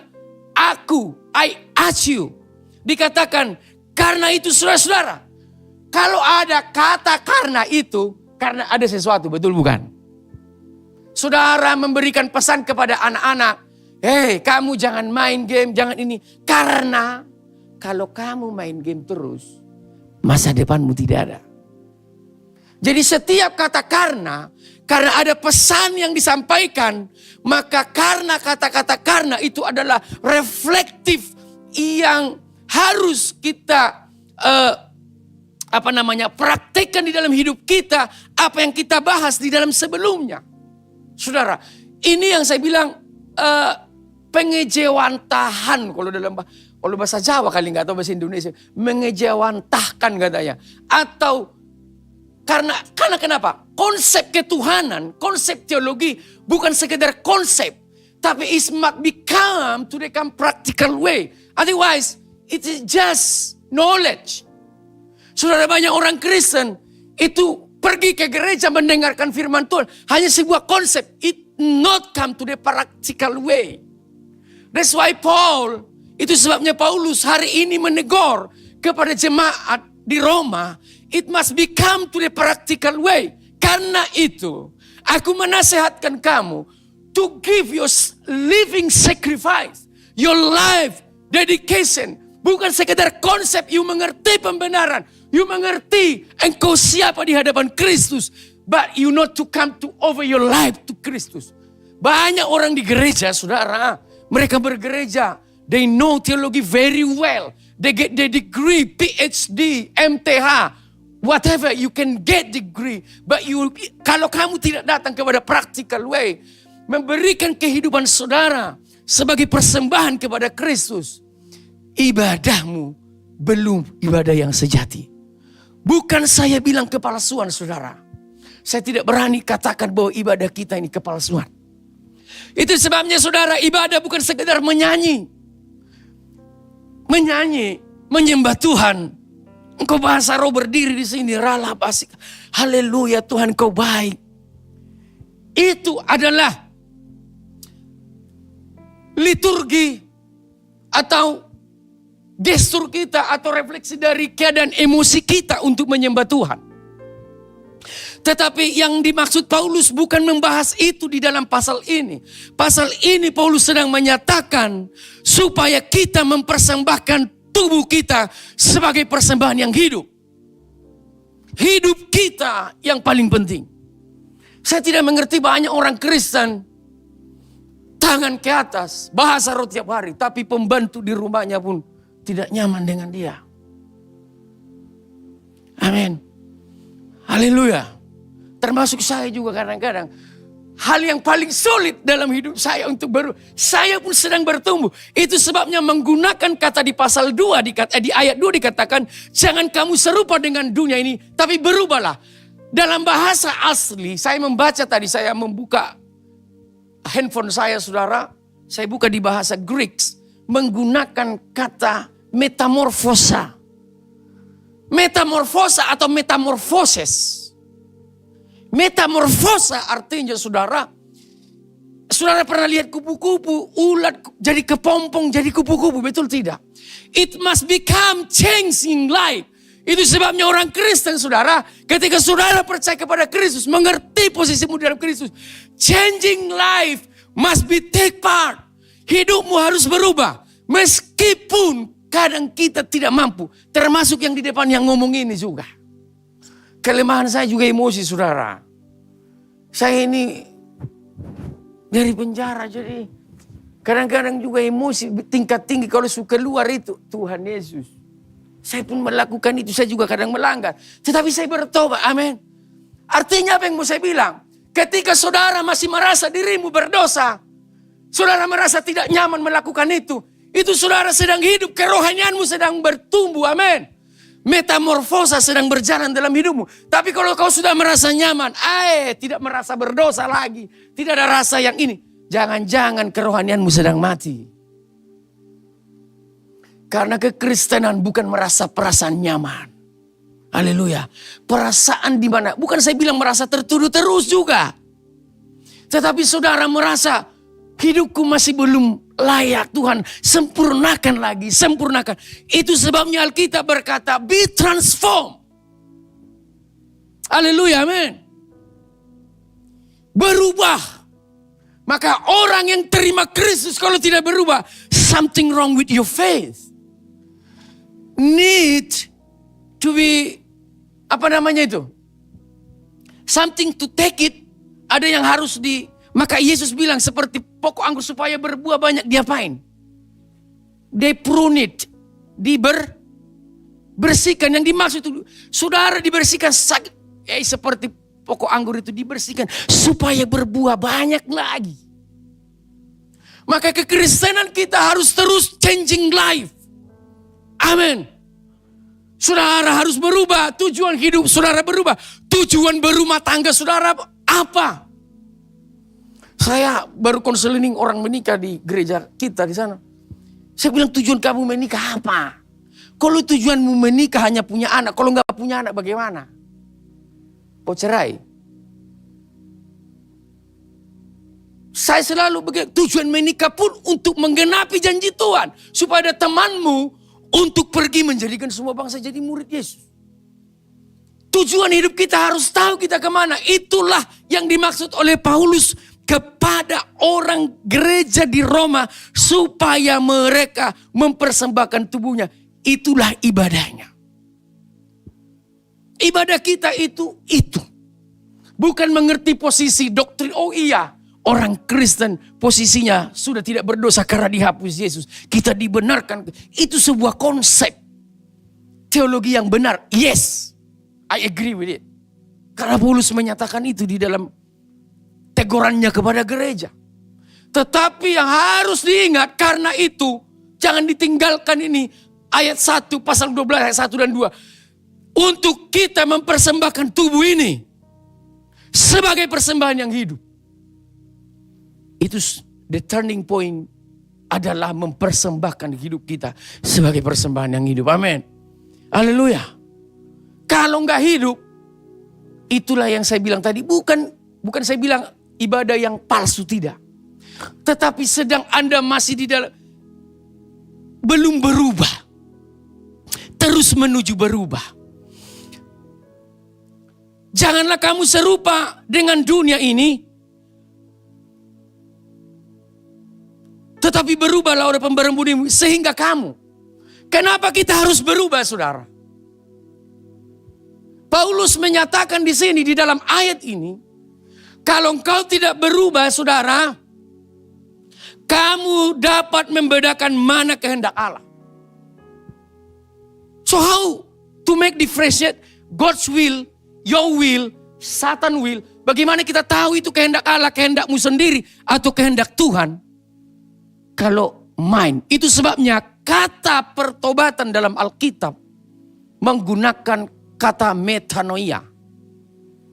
I ask you. Dikatakan, karena itu saudara-saudara, kalau ada kata karena itu, karena ada sesuatu, betul bukan? Saudara memberikan pesan kepada anak-anak, hei kamu jangan main game, jangan ini. Karena kalau kamu main game terus, masa depanmu tidak ada. Jadi setiap kata karena ada pesan yang disampaikan, maka karena kata-kata karena itu adalah reflektif yang harus kita praktekkan di dalam hidup kita, apa yang kita bahas di dalam sebelumnya. Saudara, ini yang saya bilang pengejawantahan kalau bahasa Jawa kali nggak tahu bahasa Indonesia, mengejawantahkan katanya. Atau karena kenapa? Konsep ketuhanan, konsep teologi bukan sekedar konsep, tapi it must become practical way. Otherwise, it is just knowledge. Saudara, banyak orang Kristen itu pergi ke gereja mendengarkan firman Tuhan, hanya sebuah konsep. It not come to the practical way. That's why Paul, itu sebabnya Paulus hari ini menegur kepada jemaat di Roma, it must become to the practical way. Karena itu, aku menasehatkan kamu to give your living sacrifice, your life dedication. Bukan sekedar konsep, you mengerti pembenaran, you mengerti engkau siapa di hadapan Kristus, but you not to come to over your life to Kristus. Banyak orang di gereja, saudara, mereka bergereja, they know theology very well, they get the degree, PhD, MTH, whatever you can get degree, but kalau kamu tidak datang kepada practical way, memberikan kehidupan saudara sebagai persembahan kepada Kristus, ibadahmu belum ibadah yang sejati. Bukan saya bilang kepalsuan saudara. Saya tidak berani katakan bahwa ibadah kita ini kepalsuan. Itu sebabnya saudara, ibadah bukan sekedar menyanyi. Menyanyi, menyembah Tuhan. Engkau bahasa roh berdiri di sini, rala basik. Haleluya, Tuhan kau baik. Itu adalah liturgi atau gestur kita atau refleksi dari keadaan emosi kita untuk menyembah Tuhan. Tetapi yang dimaksud Paulus bukan membahas itu di dalam pasal ini. Pasal ini Paulus sedang menyatakan supaya kita mempersembahkan tubuh kita sebagai persembahan yang hidup. Hidup kita yang paling penting. Saya tidak mengerti banyak orang Kristen tangan ke atas, bahasa roh tiap hari, tapi pembantu di rumahnya pun tidak nyaman dengan dia. Amin. Haleluya. Termasuk saya juga kadang-kadang. Hal yang paling sulit dalam hidup saya untuk saya pun sedang bertumbuh. Itu sebabnya menggunakan kata di pasal 2, di ayat 2 dikatakan, jangan kamu serupa dengan dunia ini, tapi berubahlah. Dalam bahasa asli, saya membaca tadi, saya membuka handphone saya saudara, saya buka di bahasa Greeks, menggunakan kata metamorfosa. Metamorfosa atau metamorfoses. Metamorfosa artinya saudara, Saudara pernah lihat kupu-kupu, ulat jadi kepompong, jadi kupu-kupu, betul tidak? It must become changing life. Itu sebabnya orang Kristen, saudara, ketika saudara percaya kepada Kristus, mengerti posisimu dalam Kristus, changing life must be take part. Hidupmu harus berubah, meskipun kadang kita tidak mampu. Termasuk yang di depan yang ngomong ini juga. Kelemahan saya juga emosi, saudara. Saya ini dari penjara, jadi kadang-kadang juga emosi tingkat tinggi kalau suka keluar itu. Tuhan Yesus. Saya pun melakukan itu, saya juga kadang melanggar. Tetapi saya bertobat, amin. Artinya apa yang mau saya bilang? Ketika saudara masih merasa dirimu berdosa, saudara merasa tidak nyaman melakukan itu saudara sedang hidup, kerohanianmu sedang bertumbuh, amin. Metamorfosa sedang berjalan dalam hidupmu. Tapi kalau kau sudah merasa nyaman, tidak merasa berdosa lagi, tidak ada rasa yang ini, jangan-jangan kerohanianmu sedang mati. Karena kekristenan bukan merasa perasaan nyaman. Haleluya. Perasaan di mana? Bukan saya bilang merasa tertuduh terus juga. Tetapi saudara merasa hidupku masih belum layak, Tuhan sempurnakan lagi, sempurnakan. Itu sebabnya Alkitab berkata, be transformed. Haleluya, amin. Berubah. Maka orang yang terima Kristus kalau tidak berubah, something wrong with your faith. Need to be, something to take it. Ada yang harus maka Yesus bilang seperti pokok anggur supaya berbuah banyak diapain? They prune it. Bersihkan. Yang dimaksud itu saudara dibersihkan seperti pokok anggur itu dibersihkan supaya berbuah banyak lagi. Maka kekristenan kita harus terus changing life. Amin. Saudara harus berubah. Tujuan hidup saudara berubah. Tujuan berumah tangga saudara apa? Saya baru konseling orang menikah di gereja kita di sana. Saya bilang, tujuan kamu menikah apa? Kalau tujuanmu menikah hanya punya anak, kalau nggak punya anak bagaimana? Oh, cerai. Saya selalu begitu. Tujuan menikah pun untuk menggenapi janji Tuhan, supaya ada temanmu untuk pergi menjadikan semua bangsa jadi murid Yesus. Tujuan hidup kita harus tahu kita kemana. Itulah yang dimaksud oleh Paulus kepada orang gereja di Roma, supaya mereka mempersembahkan tubuhnya. Itulah ibadahnya. Ibadah kita itu. Bukan mengerti posisi doktrin. Oh iya, orang Kristen posisinya sudah tidak berdosa karena dihapus Yesus. Kita dibenarkan. Itu sebuah konsep teologi yang benar. Yes, I agree with it. Karena Paulus menyatakan itu di dalam tegurannya kepada gereja. Tetapi yang harus diingat, karena itu jangan ditinggalkan ini ayat 1 pasal 12 ayat 1 dan 2. Untuk kita mempersembahkan tubuh ini sebagai persembahan yang hidup. Itu the turning point, adalah mempersembahkan hidup kita sebagai persembahan yang hidup. Amin. Haleluya. Kalau enggak hidup, itulah yang saya bilang tadi, bukan saya bilang ibadah yang palsu, tidak. Tetapi sedang Anda masih di dalam, belum berubah. Terus menuju berubah. Janganlah kamu serupa dengan dunia ini. Tetapi berubahlah oleh pembaharuan budimu sehingga kamu. Kenapa kita harus berubah, saudara? Paulus menyatakan di sini di dalam ayat ini, kalau engkau tidak berubah, saudara, kamu dapat membedakan mana kehendak Allah. So how to make differentiate God's will, your will, Satan will. Bagaimana kita tahu itu kehendak Allah, kehendakmu sendiri, atau kehendak Tuhan? Kalau mind, itu sebabnya kata pertobatan dalam Alkitab menggunakan kata metanoia.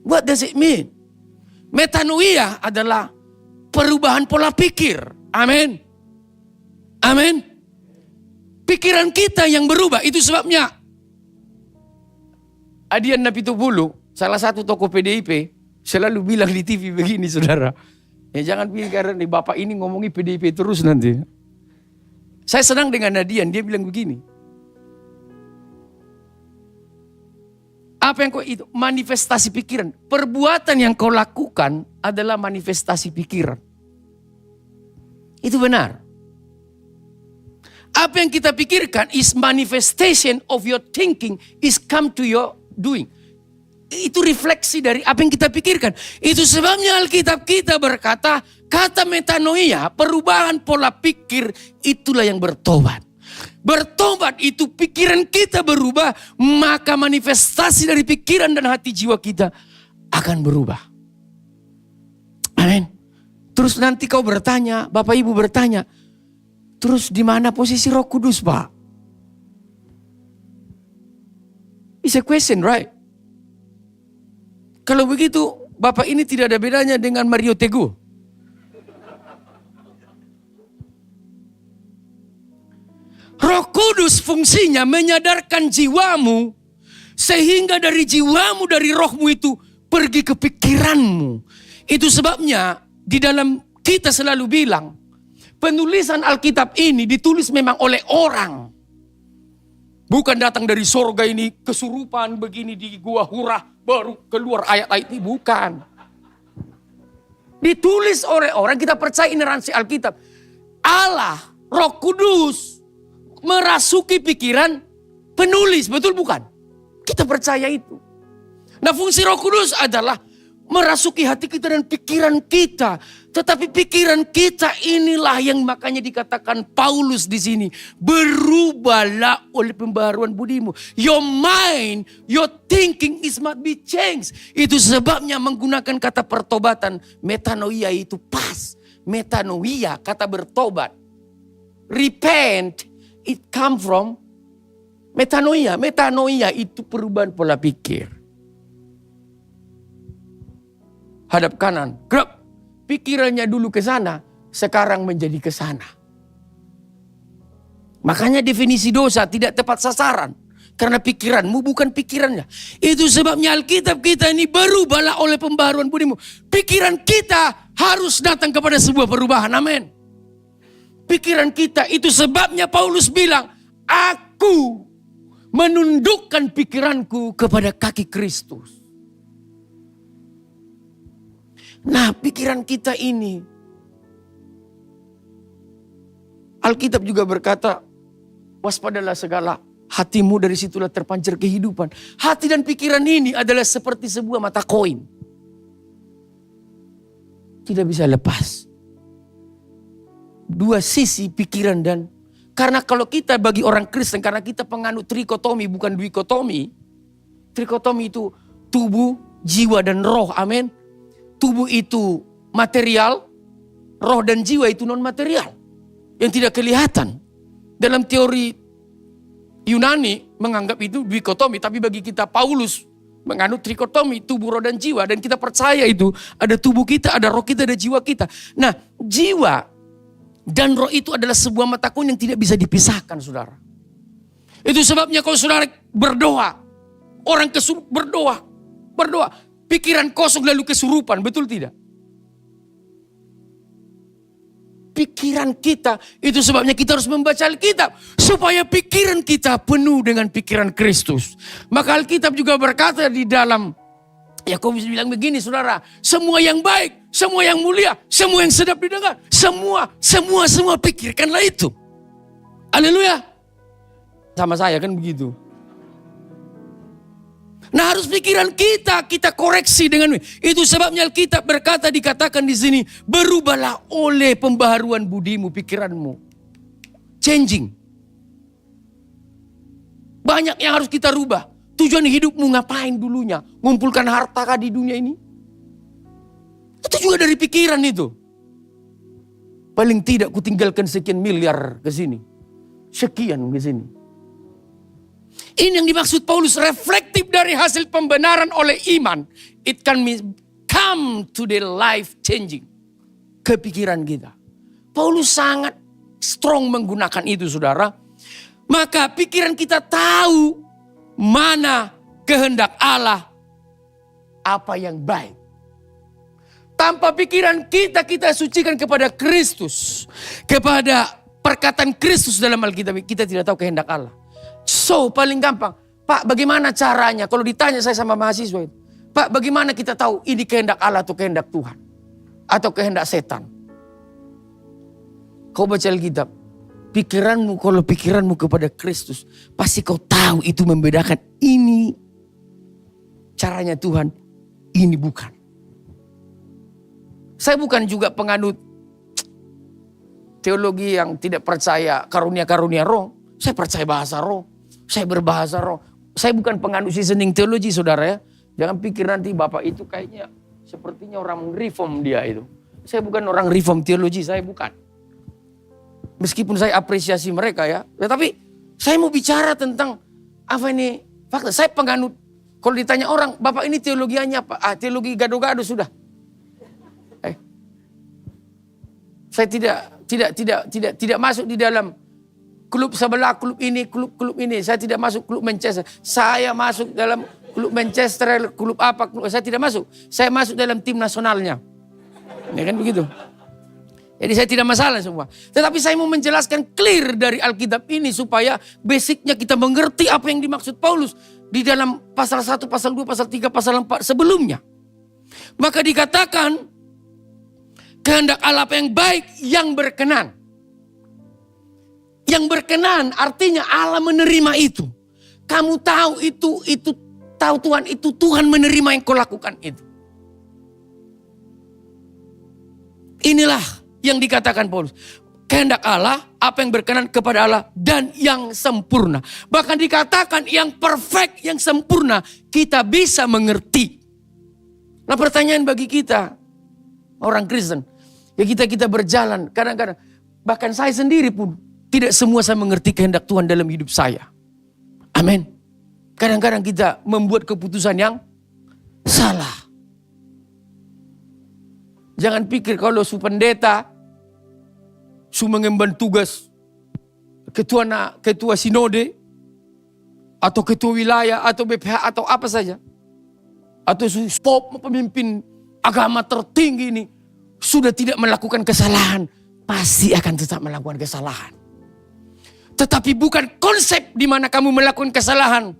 What does it mean? Metanoia adalah perubahan pola pikir. Amin. Amin. Pikiran kita yang berubah. Itu sebabnya Adian Napitupulu, salah satu tokoh PDIP, selalu bilang di TV begini, saudara. Ya jangan pikir karena nih Bapak ini ngomongi PDIP terus nanti. Saya senang dengan Nadian, dia bilang begini. Apa yang kau itu? Manifestasi pikiran. Perbuatan yang kau lakukan adalah manifestasi pikiran. Itu benar. Apa yang kita pikirkan is manifestation of your thinking is come to your doing. Itu refleksi dari apa yang kita pikirkan. Itu sebabnya Alkitab kita berkata, kata metanoia, perubahan pola pikir, itulah yang bertobat. Bertobat itu pikiran kita berubah, maka manifestasi dari pikiran dan hati jiwa kita akan berubah. Amin. Terus nanti kau bertanya, Bapak Ibu bertanya, terus di mana posisi Roh Kudus, Pak? It's a question, right? Kalau begitu, Bapak ini tidak ada bedanya dengan Mario Teguh. Roh Kudus fungsinya menyadarkan jiwamu, sehingga dari jiwamu, dari rohmu itu pergi ke pikiranmu. Itu sebabnya di dalam kita selalu bilang, penulisan Alkitab ini ditulis memang oleh orang. Bukan datang dari sorga ini kesurupan begini di gua hurah baru keluar ayat-ayat ini, bukan. Ditulis oleh orang, kita percaya ineransi Alkitab. Allah, Roh Kudus merasuki pikiran penulis, betul bukan? Kita percaya itu. Nah, fungsi Roh Kudus adalah merasuki hati kita dan pikiran kita. Tetapi pikiran kita inilah yang makanya dikatakan Paulus di sini, berubahlah oleh pembaharuan budimu. Your mind, your thinking is must be changed. Itu sebabnya menggunakan kata pertobatan, metanoia itu pas. Metanoia, kata bertobat. Repent, it come from metanoia. Metanoia itu perubahan pola pikir. Hadap kanan, gerak. Pikirannya dulu ke sana, sekarang menjadi ke sana. Makanya definisi dosa tidak tepat sasaran. Karena pikiranmu bukan pikirannya. Itu sebabnya Alkitab kita ini berubahlah oleh pembaharuan budimu. Pikiran kita harus datang kepada sebuah perubahan. Amin. Pikiran kita, itu sebabnya Paulus bilang, aku menundukkan pikiranku kepada kaki Kristus. Nah, pikiran kita ini, Alkitab juga berkata, waspadalah segala hatimu, dari situlah terpancar kehidupan. Hati dan pikiran ini adalah seperti sebuah mata koin. Tidak bisa lepas. Dua sisi pikiran dan, karena kalau kita bagi orang Kristen, karena kita penganut trikotomi bukan duikotomi. Trikotomi itu tubuh, jiwa dan roh, amin. Tubuh itu material, roh dan jiwa itu non material. Yang tidak kelihatan. Dalam teori Yunani menganggap itu duikotomi. Tapi bagi kita Paulus menganut trikotomi, tubuh, roh dan jiwa. Dan kita percaya itu ada tubuh kita, ada roh kita, ada jiwa kita. Nah, jiwa dan roh itu adalah sebuah mata koin yang tidak bisa dipisahkan, saudara. Itu sebabnya kalau saudara berdoa, orang kesurupan berdoa. Pikiran kosong lalu kesurupan, betul tidak? Pikiran kita, itu sebabnya kita harus membaca Alkitab. Supaya pikiran kita penuh dengan pikiran Kristus. Maka Alkitab juga berkata di dalam, Yakobus bilang begini, saudara. Semua yang baik, semua yang mulia, semua yang sedap didengar. Semua pikirkanlah itu. Haleluya. Sama saya kan begitu. Nah, harus pikiran kita koreksi dengan itu sebabnya Alkitab berkata, dikatakan di sini, berubahlah oleh pembaharuan budimu, pikiranmu. Changing. Banyak yang harus kita rubah. Tujuan hidupmu ngapain dulunya? Ngumpulkan harta kah di dunia ini? Itu juga dari pikiran itu. Paling tidak kutinggalkan sekian miliar ke sini. Sekian ke sini. Ini yang dimaksud Paulus, reflektif dari hasil pembenaran oleh iman. It can come to the life changing. Kepikiran kita. Paulus sangat strong menggunakan itu, saudara. Maka pikiran kita tahu mana kehendak Allah, apa yang baik. Tanpa pikiran kita sucikan kepada Kristus. Kepada perkataan Kristus dalam Alkitab, kita tidak tahu kehendak Allah. So, paling gampang. Pak, bagaimana caranya? Kalau ditanya saya sama mahasiswa itu. Pak, bagaimana kita tahu ini kehendak Allah atau kehendak Tuhan? Atau kehendak setan? Kau baca Alkitab. Kalau pikiranmu kepada Kristus, pasti kau tahu itu membedakan ini caranya Tuhan, ini bukan. Saya bukan juga penganut teologi yang tidak percaya karunia-karunia roh. Saya percaya bahasa roh. Saya berbahasa roh. Saya bukan penganut seasoning teologi, saudara ya. Jangan pikir nanti Bapak itu kayaknya sepertinya orang reform dia itu. Saya bukan orang reform teologi, saya bukan. Meskipun saya apresiasi mereka ya. Tetapi saya mau bicara tentang apa ini fakta. Saya penganut, kalau ditanya orang, Bapak ini teologianya apa? Teologi gado-gado sudah. Saya tidak masuk di dalam klub sebelah, klub ini, klub ini. Saya tidak masuk klub Manchester. Saya masuk dalam klub Manchester, klub apa, saya tidak masuk. Saya masuk dalam tim nasionalnya. Ya kan begitu. Jadi saya tidak masalah semua. Tetapi saya mau menjelaskan clear dari Alkitab ini supaya basicnya kita mengerti apa yang dimaksud Paulus di dalam pasal 1, pasal 2, pasal 3, pasal 4 sebelumnya. Maka dikatakan kehendak Allah apa yang baik, yang berkenan. Yang berkenan artinya Allah menerima itu. Kamu tahu itu tahu Tuhan itu Tuhan menerima yang kau lakukan itu. Inilah yang dikatakan Paulus. Kehendak Allah, apa yang berkenan kepada Allah dan yang sempurna. Bahkan dikatakan yang perfect, yang sempurna, kita bisa mengerti. Nah pertanyaan bagi kita, orang Kristen, ya kita berjalan, kadang-kadang, bahkan saya sendiri pun, tidak semua saya mengerti kehendak Tuhan dalam hidup saya. Amin. Kadang-kadang kita membuat keputusan yang salah. Jangan pikir kalau su pendeta, su mengemban tugas ketua sinode, atau ketua wilayah, atau BPH, atau apa saja. Atau su stop pemimpin agama tertinggi ini, sudah tidak melakukan kesalahan, pasti akan tetap melakukan kesalahan. Tetapi bukan konsep di mana kamu melakukan kesalahan.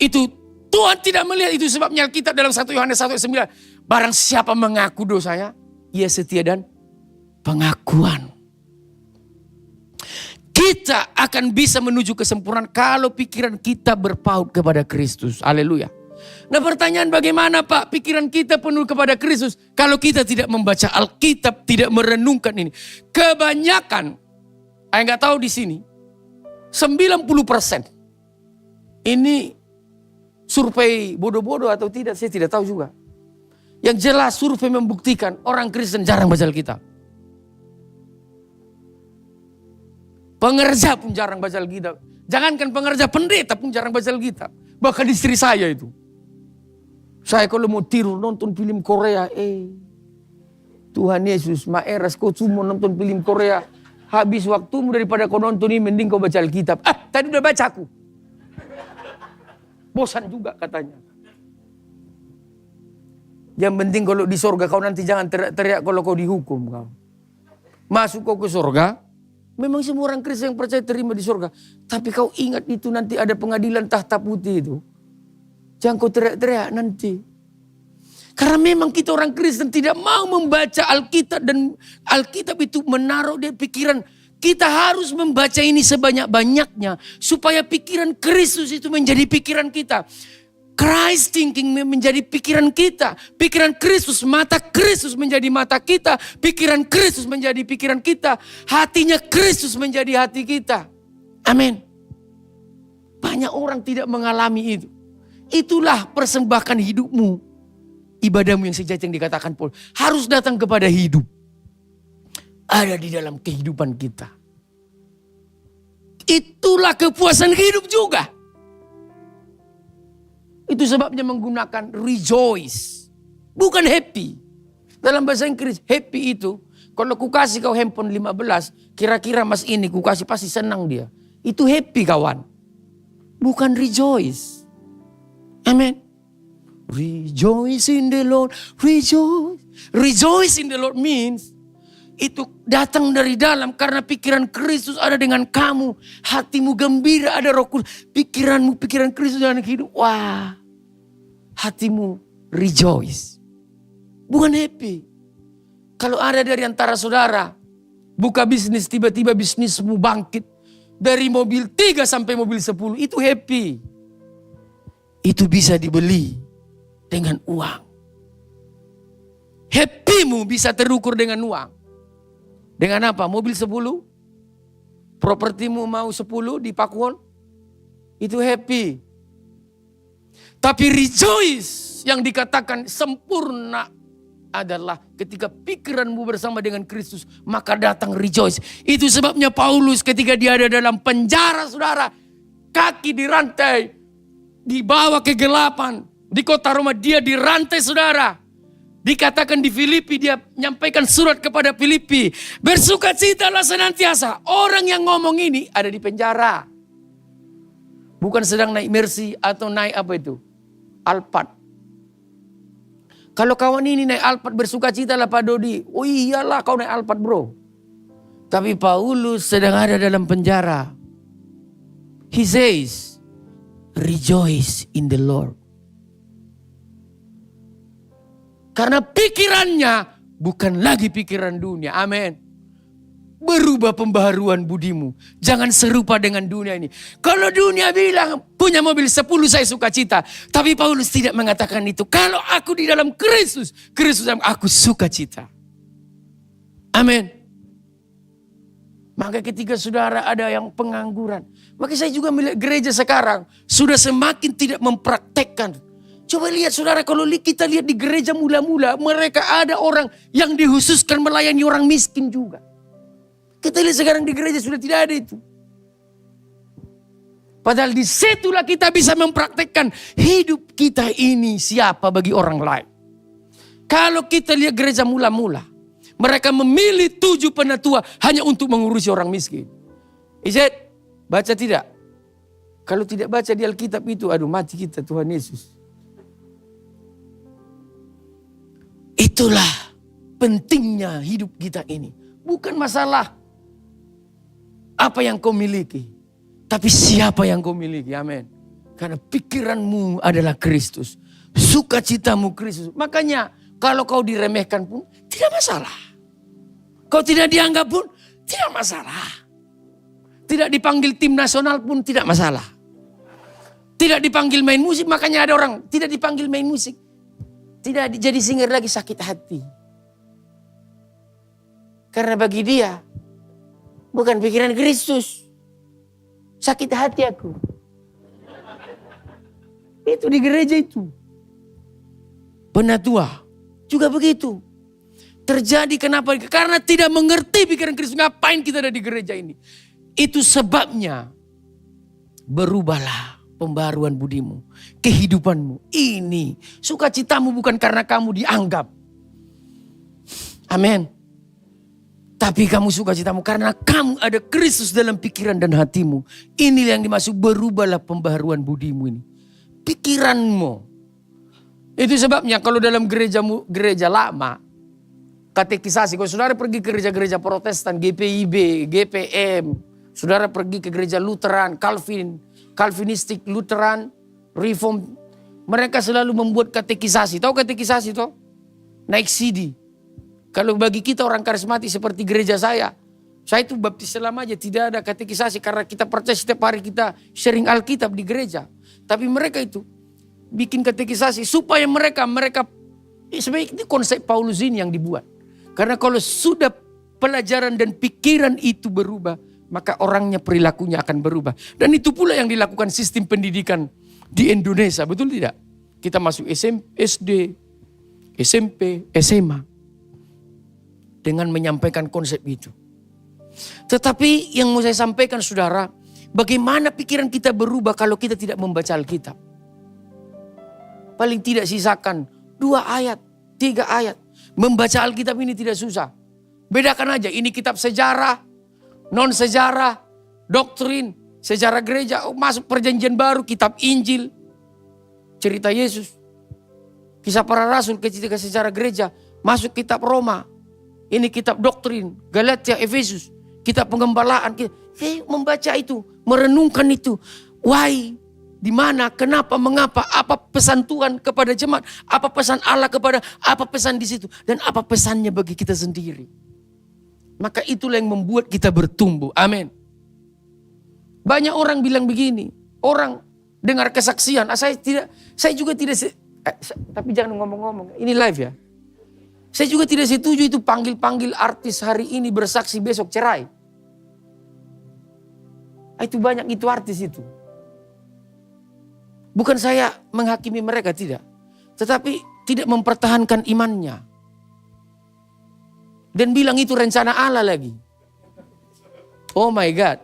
Itu Tuhan tidak melihat itu, sebabnya Alkitab dalam 1 Yohanes 1:9. Barang siapa mengaku dosanya, ia setia dan pengakuan. Kita akan bisa menuju kesempurnaan kalau pikiran kita berpaut kepada Kristus. Haleluya. Nah pertanyaan bagaimana Pak pikiran kita penuh kepada Kristus kalau kita tidak membaca Alkitab, tidak merenungkan ini. Kebanyakan, saya nggak tahu di sini, 90% ini survei bodoh-bodoh atau tidak, saya tidak tahu juga. Yang jelas survei membuktikan orang Kristen jarang baca Alkitab. Pengerja pun jarang baca Alkitab. Jangankan pengerja, pendeta pun jarang baca Alkitab. Bahkan istri saya itu. Saya kalau mau tidur nonton film Korea, Tuhan Yesus, maeras kau cuma nonton film Korea. Habis waktumu daripada kau nonton ini, mending kau baca Alkitab. Tadi udah baca aku. Bosan juga katanya. Yang penting kalau di sorga kau nanti jangan teriak-teriak kalau kau dihukum kau. Masuk kau ke sorga, memang semua orang Kristen yang percaya terima di sorga. Tapi kau ingat itu nanti ada pengadilan tahta putih itu. Jangan kau teriak-teriak nanti. Karena memang kita orang Kristen tidak mau membaca Alkitab dan Alkitab itu menaruh di pikiran. Kita harus membaca ini sebanyak-banyaknya supaya pikiran Kristus itu menjadi pikiran kita. Christ thinking menjadi pikiran kita. Pikiran Kristus, mata Kristus menjadi mata kita. Pikiran Kristus menjadi pikiran kita. Hatinya Kristus menjadi hati kita. Amin. Banyak orang tidak mengalami itu. Itulah persembahkan hidupmu. Ibadahmu yang sejati yang dikatakan Paul. Harus datang kepada hidup. Ada di dalam kehidupan kita. Itulah kepuasan hidup juga. Itu sebabnya menggunakan rejoice. Bukan happy. Dalam bahasa Inggris happy itu. Kalau ku kasih kau handphone 15. Kira-kira mas ini ku kasih pasti senang dia. Itu happy kawan. Bukan rejoice. Amin. Rejoice in the Lord, rejoice. Rejoice in the Lord means itu datang dari dalam karena pikiran Kristus ada dengan kamu. Hatimu gembira, ada Roh Kudus. Pikiran Kristus dalam hidup. Wah, hatimu rejoice. Bukan happy. Kalau ada dari antara saudara buka bisnis, tiba-tiba bisnismu bangkit. Dari mobil 3 sampai mobil 10, itu happy. Itu bisa dibeli dengan uang. Happymu bisa terukur dengan uang. Dengan apa? Mobil 10? Propertimu mau 10 di Pakuwon? Itu happy. Tapi rejoice yang dikatakan sempurna adalah ketika pikiranmu bersama dengan Kristus, maka datang rejoice. Itu sebabnya Paulus ketika dia ada dalam penjara, saudara, kaki dirantai, dibawa kegelapan. Di kota Roma dia dirantai, saudara. Dikatakan di Filipi, dia menyampaikan surat kepada Filipi. Bersukacitalah senantiasa. Orang yang ngomong ini ada di penjara. Bukan sedang naik Mercy atau naik apa itu? Alphard. Kalau kawan ini naik Alphard, bersukacitalah Pak Dodi. Oh iyalah kau naik Alphard bro. Tapi Paulus sedang ada dalam penjara. He says, rejoice in the Lord. Karena pikirannya bukan lagi pikiran dunia. Amin. Berubah pembaharuan budimu. Jangan serupa dengan dunia ini. Kalau dunia bilang punya mobil 10 saya sukacita. Tapi Paulus tidak mengatakan itu. Kalau aku di dalam Kristus, Kristus dalam aku sukacita. Amin. Maka ketika saudara ada yang pengangguran. Maka saya juga melihat gereja sekarang sudah semakin tidak mempraktekkan. Coba lihat saudara, kalau kita lihat di gereja mula-mula, mereka ada orang yang dihususkan melayani orang miskin juga. Kita lihat sekarang di gereja sudah tidak ada itu. Padahal di situlah kita bisa mempraktekkan hidup kita ini siapa bagi orang lain. Kalau kita lihat gereja mula-mula, mereka memilih 7 penatua hanya untuk mengurusi orang miskin. Izet, baca tidak? Kalau tidak baca di Alkitab itu, aduh mati kita Tuhan Yesus. Itulah pentingnya hidup kita ini. Bukan masalah apa yang kau miliki. Tapi siapa yang kau miliki. Amin. Karena pikiranmu adalah Kristus. Sukacitamu Kristus. Makanya kalau kau diremehkan pun tidak masalah. Kau tidak dianggap pun tidak masalah. Tidak dipanggil tim nasional pun tidak masalah. Tidak dipanggil main musik. Makanya ada orang tidak dipanggil main musik. Tidak jadi singer lagi, sakit hati. Karena bagi dia bukan pikiran Kristus. Sakit hati aku. Itu di gereja itu. Penatua juga begitu. Terjadi kenapa? Karena tidak mengerti pikiran Kristus. Ngapain kita ada di gereja ini? Itu sebabnya berubahlah pembaruan budimu, kehidupanmu. Ini sukacitamu bukan karena kamu dianggap. Amin. Tapi kamu sukacitamu karena kamu ada Kristus dalam pikiran dan hatimu. Inilah yang dimaksud berubahlah pembaharuan budimu ini. Pikiranmu. Itu sebabnya kalau dalam gereja lama, katekisasi. Kalau saudara pergi ke gereja-gereja Protestan, GPIB, GPM, saudara pergi ke gereja Lutheran, Calvinistik, Lutheran, Reform, mereka selalu membuat katekisasi. Tahu katekisasi toh? Naik CD. Kalau bagi kita orang karismatik seperti gereja saya itu baptis Islam aja, tidak ada katekisasi karena kita percaya setiap hari kita sharing Alkitab di gereja. Tapi mereka itu bikin katekisasi supaya mereka sebenarnya ini konsep Paulus ini yang dibuat. Karena kalau sudah pelajaran dan pikiran itu berubah, maka orangnya perilakunya akan berubah. Dan itu pula yang dilakukan sistem pendidikan di Indonesia, betul tidak? Kita masuk SD, SMP, SMA. Dengan menyampaikan konsep itu. Tetapi yang mau saya sampaikan saudara, bagaimana pikiran kita berubah kalau kita tidak membaca Alkitab. Paling tidak sisakan 2 ayat, 3 ayat. Membaca Alkitab ini tidak susah. Bedakan aja, ini kitab sejarah, non sejarah, doktrin, sejarah gereja, masuk perjanjian baru, kitab Injil, cerita Yesus. Kisah Para Rasul, ketika sejarah gereja, masuk kitab Roma. Ini kitab doktrin, Galatia, Efesus, kitab pengembalaan. Membaca itu, merenungkan itu. Why? Di mana, kenapa, mengapa, apa pesan Tuhan kepada jemaat, apa pesan Allah apa pesan di situ, dan apa pesannya bagi kita sendiri. Maka itulah yang membuat kita bertumbuh. Amin. Banyak orang bilang begini, orang dengar kesaksian, saya juga tidak, tapi jangan ngomong-ngomong, ini live ya. Saya juga tidak setuju itu panggil-panggil artis hari ini bersaksi besok cerai. Itu banyak itu artis itu. Bukan saya menghakimi mereka, tidak. Tetapi tidak mempertahankan imannya. Dan bilang itu rencana Allah lagi. Oh my God.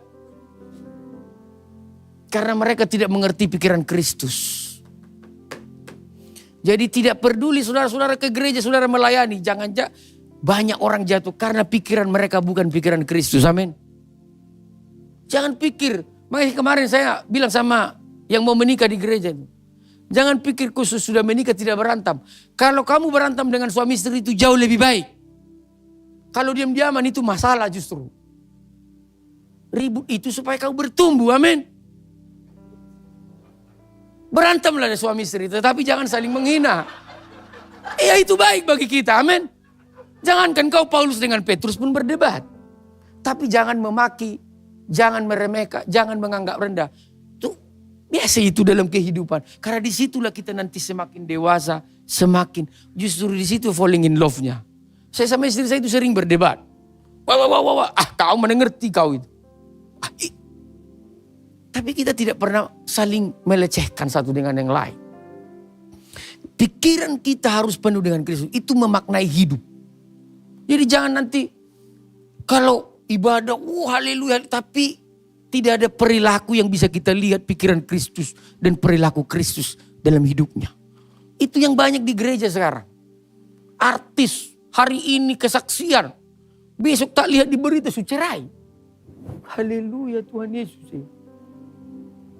Karena mereka tidak mengerti pikiran Kristus. Jadi tidak peduli saudara-saudara ke gereja, saudara melayani. Jangan banyak orang jatuh karena pikiran mereka bukan pikiran Kristus. Amin. Jangan pikir. Makanya kemarin saya bilang sama yang mau menikah di gereja. Jangan pikir khusus sudah menikah tidak berantem. Kalau kamu berantem dengan suami istri itu jauh lebih baik. Kalau diam-diaman itu masalah justru. Ribut itu supaya kau bertumbuh. Amin. Berantemlah dengan suami istri, tetapi jangan saling menghina. Ya itu baik bagi kita, amin. Jangankan kau Paulus dengan Petrus pun berdebat. Tapi jangan memaki, jangan meremehkan, jangan menganggap rendah. Itu biasa itu dalam kehidupan. Karena disitulah kita nanti semakin dewasa, semakin justru di situ falling in love-nya. Saya sama istri saya itu sering berdebat. Wah, kau mengerti kau itu. Tapi kita tidak pernah saling melecehkan satu dengan yang lain. Pikiran kita harus penuh dengan Kristus. Itu memaknai hidup. Jadi jangan nanti kalau ibadah, haleluya. Tapi tidak ada perilaku yang bisa kita lihat pikiran Kristus dan perilaku Kristus dalam hidupnya. Itu yang banyak di gereja sekarang. Artis hari ini kesaksian. Besok tak lihat di berita cerai. Haleluya Tuhan Yesus.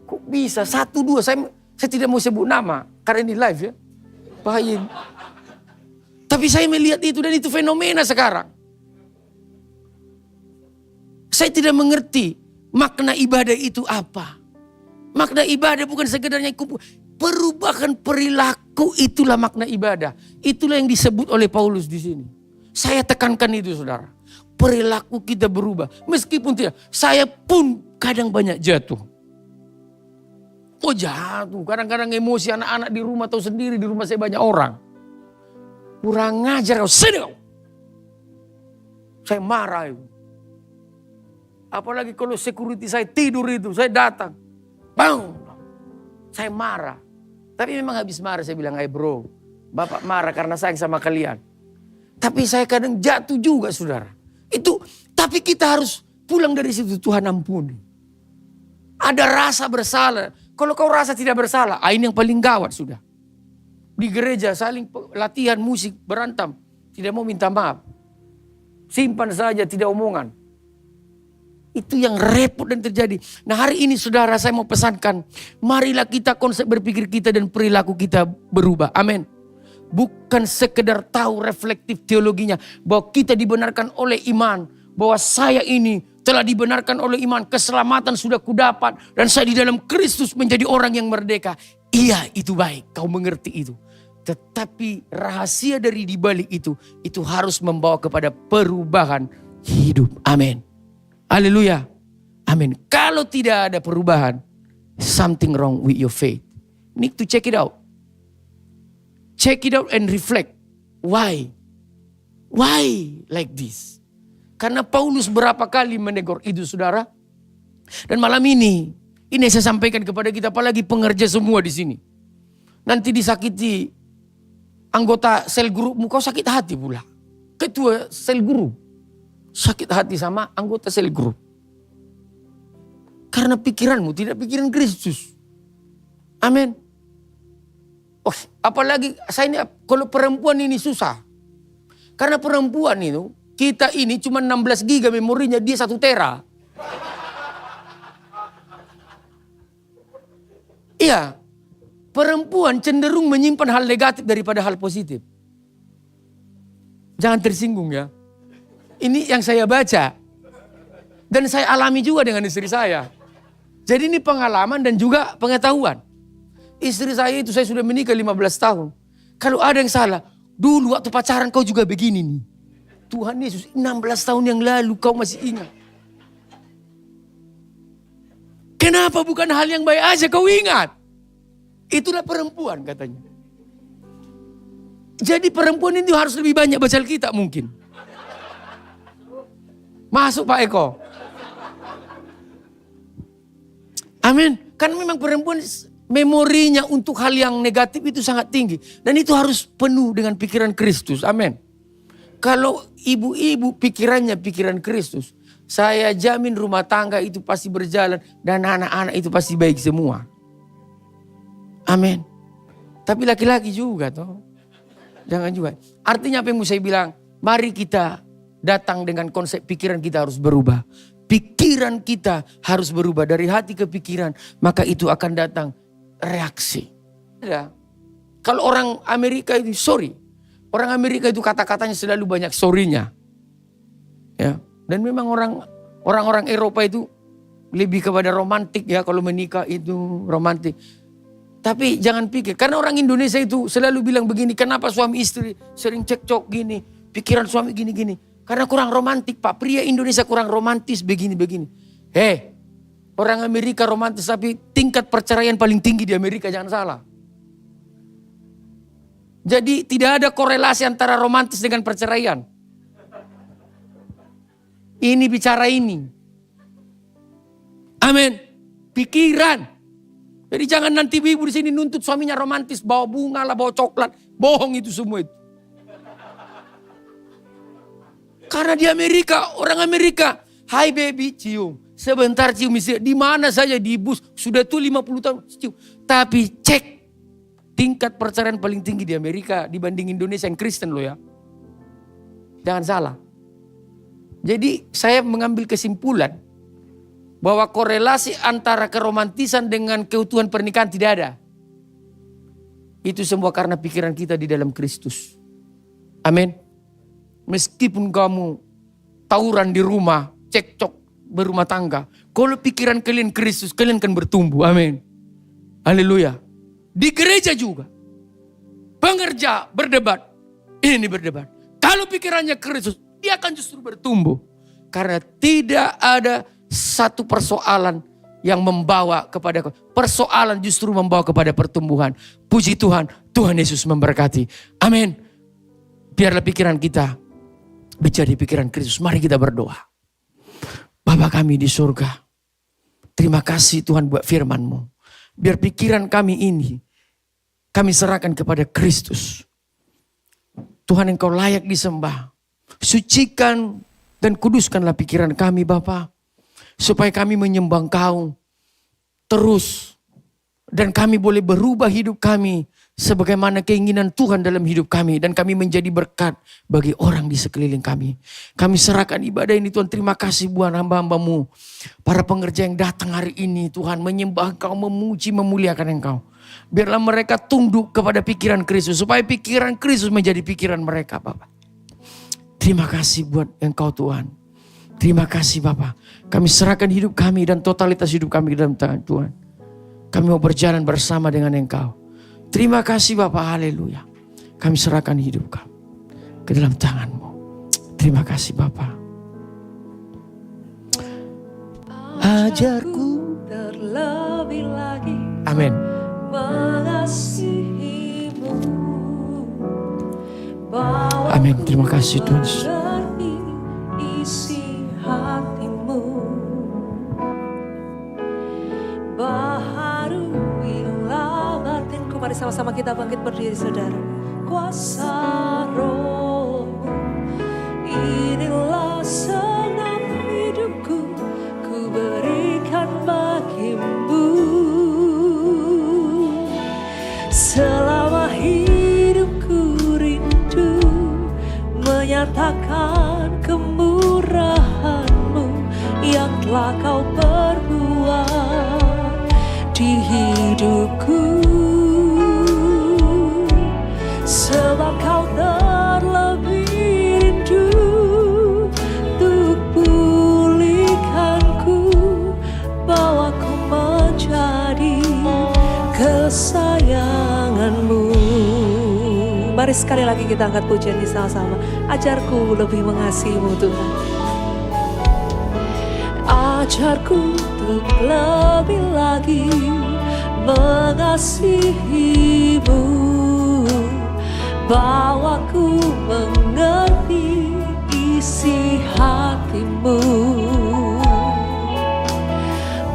Kok bisa? 1, 2. Saya tidak mau sebut nama. Karena ini live ya. Bahaya. Tapi saya melihat itu dan itu fenomena sekarang. Saya tidak mengerti makna ibadah itu apa. Makna ibadah bukan sekedarnya kumpul. Perubahan perilaku itulah makna ibadah. Itulah yang disebut oleh Paulus di sini. Saya tekankan itu saudara. Perilaku kita berubah. Meskipun tidak. Saya pun kadang banyak jatuh. Oh jatuh, kadang-kadang emosi anak-anak di rumah atau sendiri, di rumah saya banyak orang. Kurang ngajar kau, sini kau. Saya marah itu. Apalagi kalau security saya tidur itu, saya datang. Bang, saya marah. Tapi memang habis marah saya bilang, bro, Bapak marah karena sayang sama kalian. Tapi saya kadang jatuh juga saudara. Tapi kita harus pulang dari situ, Tuhan ampuni. Ada rasa bersalah. Kalau kau rasa tidak bersalah, ini yang paling gawat sudah. Di gereja saling latihan musik, berantem. Tidak mau minta maaf. Simpan saja, tidak omongan. Itu yang repot dan terjadi. Nah hari ini saudara saya mau pesankan. Marilah kita konsep berpikir kita dan perilaku kita berubah. Amin. Bukan sekedar tahu reflektif teologinya. Bahwa kita dibenarkan oleh iman. Bahwa saya ini telah dibenarkan oleh iman, keselamatan sudah kudapat, dan saya di dalam Kristus menjadi orang yang merdeka. Iya, itu baik, kau mengerti itu. Tetapi rahasia dari dibalik itu harus membawa kepada perubahan hidup. Amin. Haleluya. Amin. Kalau tidak ada perubahan, something wrong with your faith. Need to check it out. Check it out and reflect. Why? Why like this? Karena Paulus berapa kali menegur itu saudara. Dan malam ini saya sampaikan kepada kita, apalagi pengerja semua di sini. Nanti disakiti anggota sel grupmu, kau sakit hati pula. Ketua sel grup sakit hati sama anggota sel grup. Karena pikiranmu tidak pikiran Kristus. Amin. Oh, apalagi saya ini, kalau perempuan ini susah. Karena perempuan itu, kita ini cuma 16 giga memorinya, dia 1 tera. Iya. perempuan cenderung menyimpan hal negatif daripada hal positif. Jangan tersinggung ya. Ini yang saya baca. Dan saya alami juga dengan istri saya. Jadi ini pengalaman dan juga pengetahuan. Istri saya itu, saya sudah menikah 15 tahun. Kalau ada yang salah, dulu waktu pacaran kau juga begini nih. Tuhan Yesus, 16 tahun yang lalu kau masih ingat. Kenapa bukan hal yang baik aja kau ingat? Itulah perempuan katanya. Jadi perempuan ini harus lebih banyak baca Alkitab mungkin. Masuk Pak Eko. Amin. Karena memang perempuan memorinya untuk hal yang negatif itu sangat tinggi. Dan itu harus penuh dengan pikiran Kristus. Amin. Kalau ibu-ibu pikirannya pikiran Kristus, saya jamin rumah tangga itu pasti berjalan dan anak-anak itu pasti baik semua. Amin. Tapi laki-laki juga toh. Jangan juga. Artinya apa yang mau saya bilang? Mari kita datang dengan konsep pikiran kita harus berubah. Pikiran kita harus berubah dari hati ke pikiran. Maka itu akan datang reaksi. Ya. Kalau orang Amerika itu sorry. Orang Amerika itu kata-katanya selalu banyak sorry-nya. Ya. Dan memang orang-orang Eropa itu lebih kepada romantik ya. Kalau menikah itu romantik. Tapi jangan pikir, karena orang Indonesia itu selalu bilang begini, kenapa suami istri sering cekcok gini, pikiran suami gini-gini. Karena kurang romantik Pak, pria Indonesia kurang romantis begini-begini. Orang Amerika romantis tapi tingkat perceraian paling tinggi di Amerika, jangan salah. Jadi tidak ada korelasi antara romantis dengan perceraian. Ini bicara ini. Amin. Pikiran. Jadi jangan nanti ibu di sini nuntut suaminya romantis, bawa bunga lah, bawa coklat, bohong itu semua itu. Karena di Amerika, orang Amerika, hai baby, cium, sebentar cium istri, di mana saja di bus, sudah tuh 50 tahun cium. Tapi cek tingkat perceraian paling tinggi di Amerika dibanding Indonesia yang Kristen loh ya. Jangan salah. Jadi saya mengambil kesimpulan bahwa korelasi antara keromantisan dengan keutuhan pernikahan tidak ada. Itu semua karena pikiran kita di dalam Kristus. Amin. Meskipun kamu tawuran di rumah, cekcok berumah tangga. Kalau pikiran kalian Kristus, kalian akan bertumbuh. Amin. Haleluya. Di gereja juga. Pengerja berdebat. Ini berdebat. Kalau pikirannya Kristus, dia akan justru bertumbuh. Karena tidak ada satu persoalan yang membawa kepada persoalan justru membawa kepada pertumbuhan. Puji Tuhan, Tuhan Yesus memberkati. Amin. Biarlah pikiran kita menjadi pikiran Kristus. Mari kita berdoa. Bapa kami di surga, terima kasih Tuhan buat firman-Mu. Biar pikiran kami ini kami serahkan kepada Kristus. Tuhan, Engkau layak disembah. Sucikan dan kuduskanlah pikiran kami Bapa. Supaya kami menyembah Engkau terus. Dan kami boleh berubah hidup kami sebagaimana keinginan Tuhan dalam hidup kami. Dan kami menjadi berkat bagi orang di sekeliling kami. Kami serahkan ibadah ini Tuhan. Terima kasih buat hamba-hamba-Mu. Para pengerja yang datang hari ini Tuhan. Menyembah Engkau, memuji, memuliakan Engkau. Biarlah mereka tunduk kepada pikiran Kristus. Supaya pikiran Kristus menjadi pikiran mereka Bapak. Terima kasih buat Engkau Tuhan. Terima kasih Bapak. Kami serahkan hidup kami dan totalitas hidup kami dalam tangan Tuhan. Kami mau berjalan bersama dengan Engkau. Terima kasih Bapak. Haleluya. Kami serahkan hidup kami ke dalam tangan-Mu. Terima kasih Bapak. Ajarku terlebih lagi amin. mengasihimu. Amin. Terima kasih Tuhan. Isi hatimu, baharuilah batinku. Mari sama-sama kita bangkit berdiri saudara. Kuasa Roh-Mu, inilah senam hidupku, ku berikan bagimu. Selama hidupku rindu menyatakan kemurahan-Mu yang telah Kau perbuat di hidupku. kesayangan-Mu. Mari sekali lagi kita angkat pujian ini sama-sama. Ajarku lebih mengasihi-Mu Tuhan. Ajarku untuk lebih lagi mengasihi-Mu, bawaku mengerti isi hati-Mu,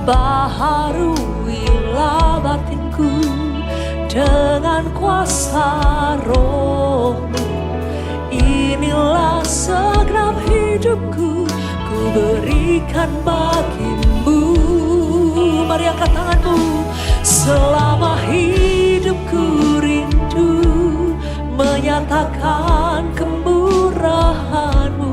baharuilah batinku dengan kuasa Roh-Mu. Inilah segenap hidupku, ku berikan bagi-Mu. Mari angkat tanganmu. Selama hidupku rindu menyatakan kemurahan-Mu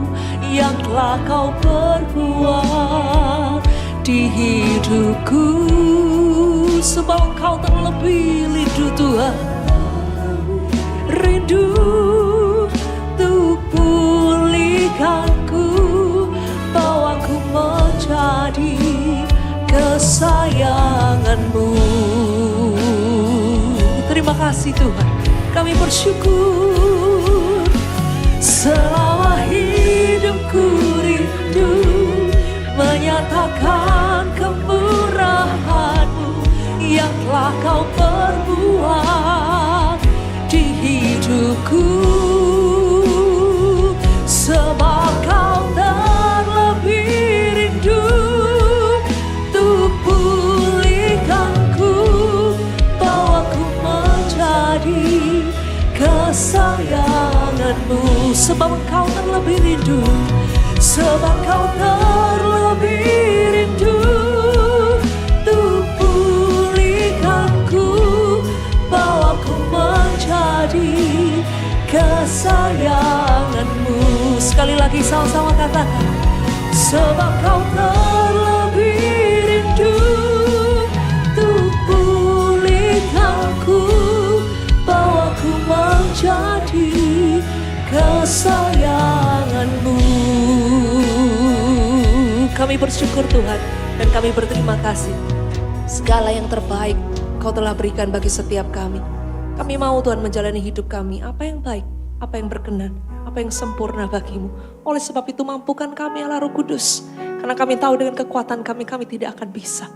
yang telah Kau perbuat di hidupku. Sebab Engkau terlebih rindu Tuhan, rindu untuk pulihkanku, bawaku menjadi kesayangan-Mu. Terima kasih Tuhan, kami bersyukur. Selama hidupku rindu menyatakan kemurahan-Mu yang telah Kau perbuat di hidupku. Sebab Kau terlebih rindu untuk pulihkanku, bawaku menjadi kesayangan-Mu. Sebab Engkau terlebih rindu, sebab Kau terlebih rindu untuk pulihkanku, bawaku menjadi kesayangan-Mu. Sekali lagi sama-sama katakan, sebab Kau terlebih rindu untuk pulihkanku, bawaku menjadi kesayangan-Mu. Kami bersyukur Tuhan, dan kami berterima kasih. Segala yang terbaik Kau telah berikan bagi setiap kami. Kami mau Tuhan menjalani hidup kami apa yang baik, apa yang berkenan, apa yang sempurna bagi-Mu. Oleh sebab itu mampukan kami Allah Roh Kudus. Karena kami tahu dengan kekuatan kami tidak akan bisa.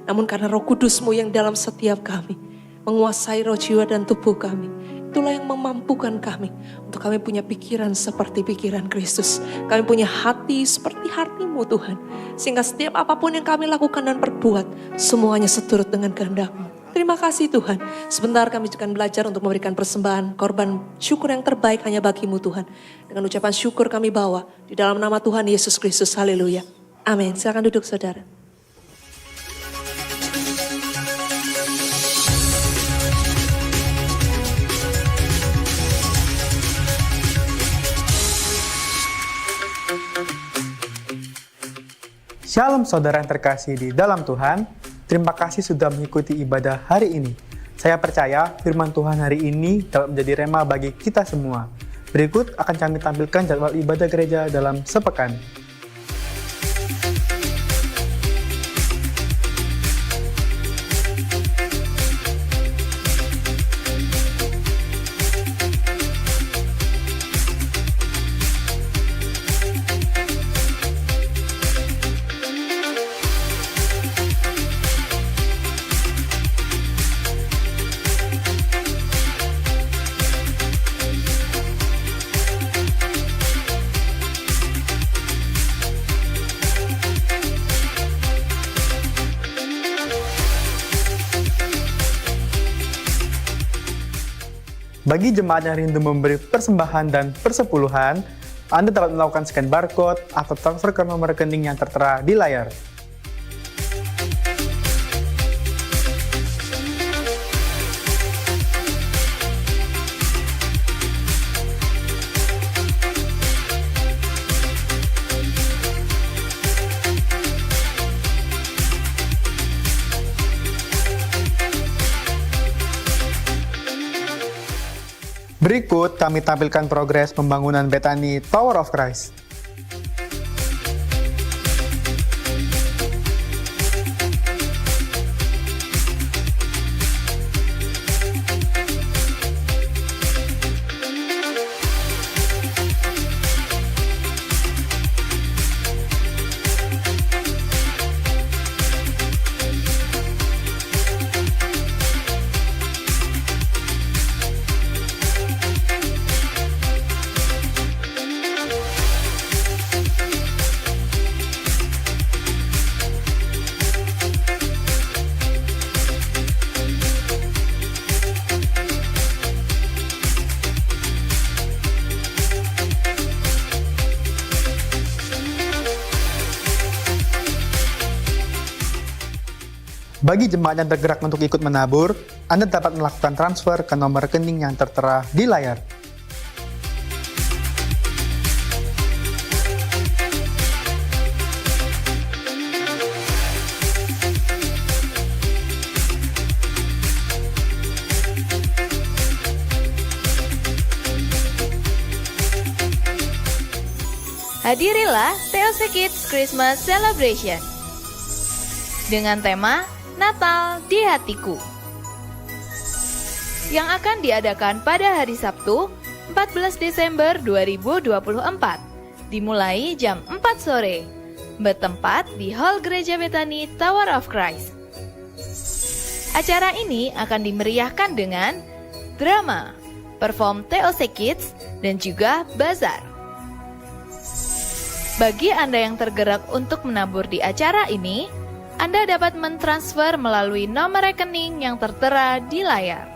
Namun karena Roh Kudus-Mu yang dalam setiap kami menguasai roh, jiwa dan tubuh kami, itulah yang memampukan kami untuk kami punya pikiran seperti pikiran Kristus. Kami punya hati seperti hati-Mu Tuhan. Sehingga setiap apapun yang kami lakukan dan perbuat, semuanya seturut dengan kehendak-Mu. Terima kasih Tuhan. Sebentar kami akan belajar untuk memberikan persembahan korban syukur yang terbaik hanya bagi-Mu Tuhan. Dengan ucapan syukur kami bawa di dalam nama Tuhan Yesus Kristus. Haleluya. Amin. Silakan duduk saudara. Shalom saudara yang terkasih di dalam Tuhan. Terima kasih sudah mengikuti ibadah hari ini. Saya percaya firman Tuhan hari ini dapat menjadi rema bagi kita semua. Berikut akan kami tampilkan jadwal ibadah gereja dalam sepekan. Bagi jemaat yang rindu memberi persembahan dan persepuluhan, Anda dapat melakukan scan barcode atau transfer ke nomor rekening yang tertera di layar. Berikut kami tampilkan progres pembangunan Bethany Tower of Christ. Bagi jemaat yang tergerak untuk ikut menabur, Anda dapat melakukan transfer ke nomor rekening yang tertera di layar. Hadirilah TOC Kids Christmas Celebration dengan tema Natal di Hatiku yang akan diadakan pada hari Sabtu 14 Desember 2024 dimulai jam 4 sore bertempat di Hall Gereja Betani Tower of Christ. Acara ini akan dimeriahkan dengan drama, perform TOC Kids, dan juga bazar. Bagi Anda yang tergerak untuk menabur di acara ini, Anda dapat mentransfer melalui nomor rekening yang tertera di layar.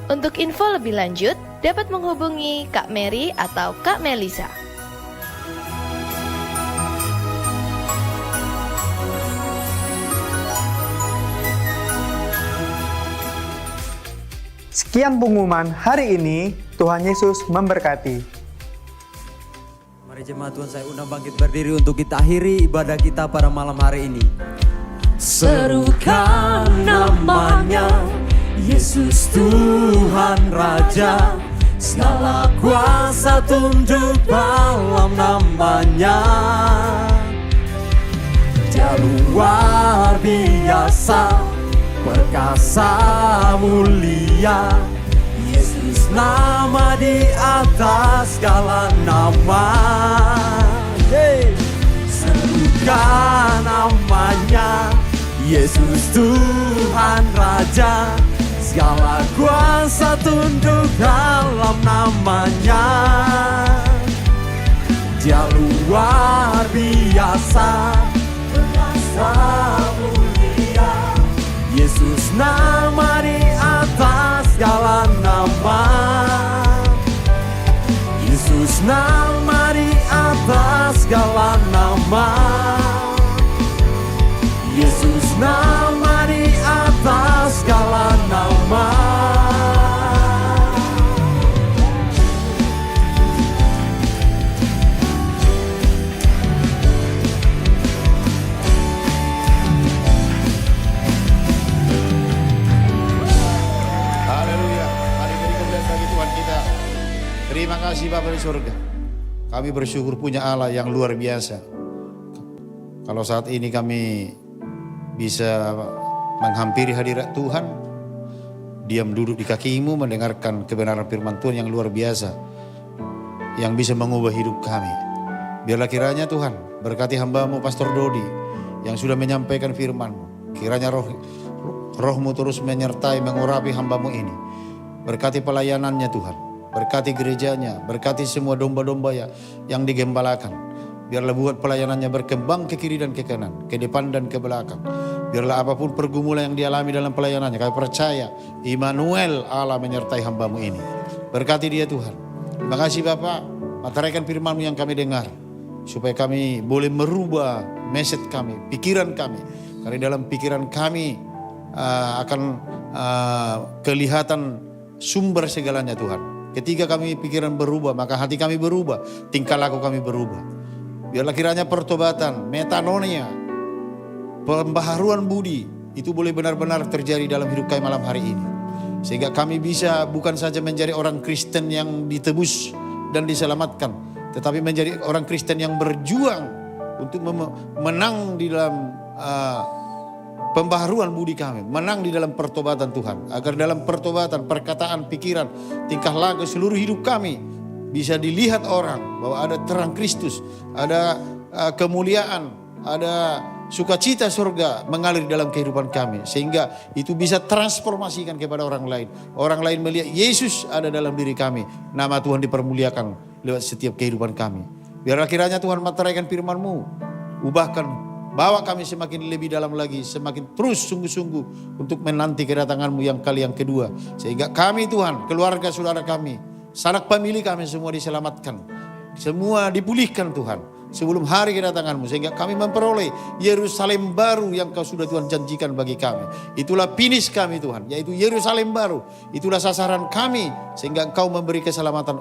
Untuk info lebih lanjut, dapat menghubungi Kak Mary atau Kak Melisa. Sekian pengumuman hari ini. Tuhan Yesus memberkati. Mari jemaat Tuhan, saya undang bangkit berdiri untuk kita akhiri ibadah kita pada malam hari ini. Serukan namanya, Yesus Tuhan Raja, segala kuasa tunduk dalam namanya. Dia luar biasa, perkasa mulia, Yesus nama di atas segala nama. Serukan namanya, Yesus Tuhan Raja, segala kuasa tunduk dalam namanya. Dia luar biasa, perkasa mulia, Yesus nama di atas segala nama. Yesus nama di atas segala nama. Yesus nama di atas segala nama. Haleluya. Mari beri kemuliaan bagi Tuhan kita. Terima kasih Bapa di surga. Kami bersyukur punya Allah yang luar biasa. Kalau saat ini kami bisa menghampiri hadirat Tuhan, diam duduk di kaki-Mu mendengarkan kebenaran firman Tuhan yang luar biasa, yang bisa mengubah hidup kami. Biarlah kiranya Tuhan berkati hamba-Mu Pastor Dodi yang sudah menyampaikan firman-Mu. Kiranya roh-Mu terus menyertai mengurapi hamba-Mu ini. Berkati pelayanannya Tuhan, berkati gerejanya, berkati semua domba-domba yang digembalakan. Biarlah buat pelayanannya berkembang ke kiri dan ke kanan, ke depan dan ke belakang. Biarlah apapun pergumulan yang dialami dalam pelayanannya, kami percaya Immanuel Allah menyertai hamba-Mu ini. Berkati dia Tuhan. Terima kasih Bapak, materaikan firman-Mu yang kami dengar, supaya kami boleh merubah mindset kami, pikiran kami. Karena dalam pikiran kami akan kelihatan sumber segalanya Tuhan. Ketika kami pikiran berubah, maka hati kami berubah, tingkah laku kami berubah. Biarlah kiranya pertobatan, metanonia, pembaharuan budi itu boleh benar-benar terjadi dalam hidup kami malam hari ini. Sehingga kami bisa bukan saja menjadi orang Kristen yang ditebus dan diselamatkan, tetapi menjadi orang Kristen yang berjuang untuk menang di dalam pembaharuan budi kami, menang di dalam pertobatan Tuhan. Agar dalam pertobatan, perkataan, pikiran, tingkah laku seluruh hidup kami bisa dilihat orang bahwa ada terang Kristus, ada kemuliaan, ada sukacita surga mengalir dalam kehidupan kami. Sehingga itu bisa transformasikan kepada orang lain. Orang lain melihat Yesus ada dalam diri kami. Nama Tuhan dipermuliakan lewat setiap kehidupan kami. Biarlah kiranya Tuhan materaikan firman-Mu, ubahkan, bawa kami semakin lebih dalam lagi, semakin terus sungguh-sungguh untuk menanti kedatangan-Mu yang kali yang kedua. Sehingga kami Tuhan, keluarga saudara kami, sanak famili kami semua diselamatkan, semua dipulihkan Tuhan. sebelum hari kedatangan-Mu, sehingga kami memperoleh Yerusalem baru yang Kau sudah Tuhan janjikan bagi kami. Itulah finish kami Tuhan, yaitu Yerusalem baru. Itulah sasaran kami, sehingga Engkau memberi keselamatan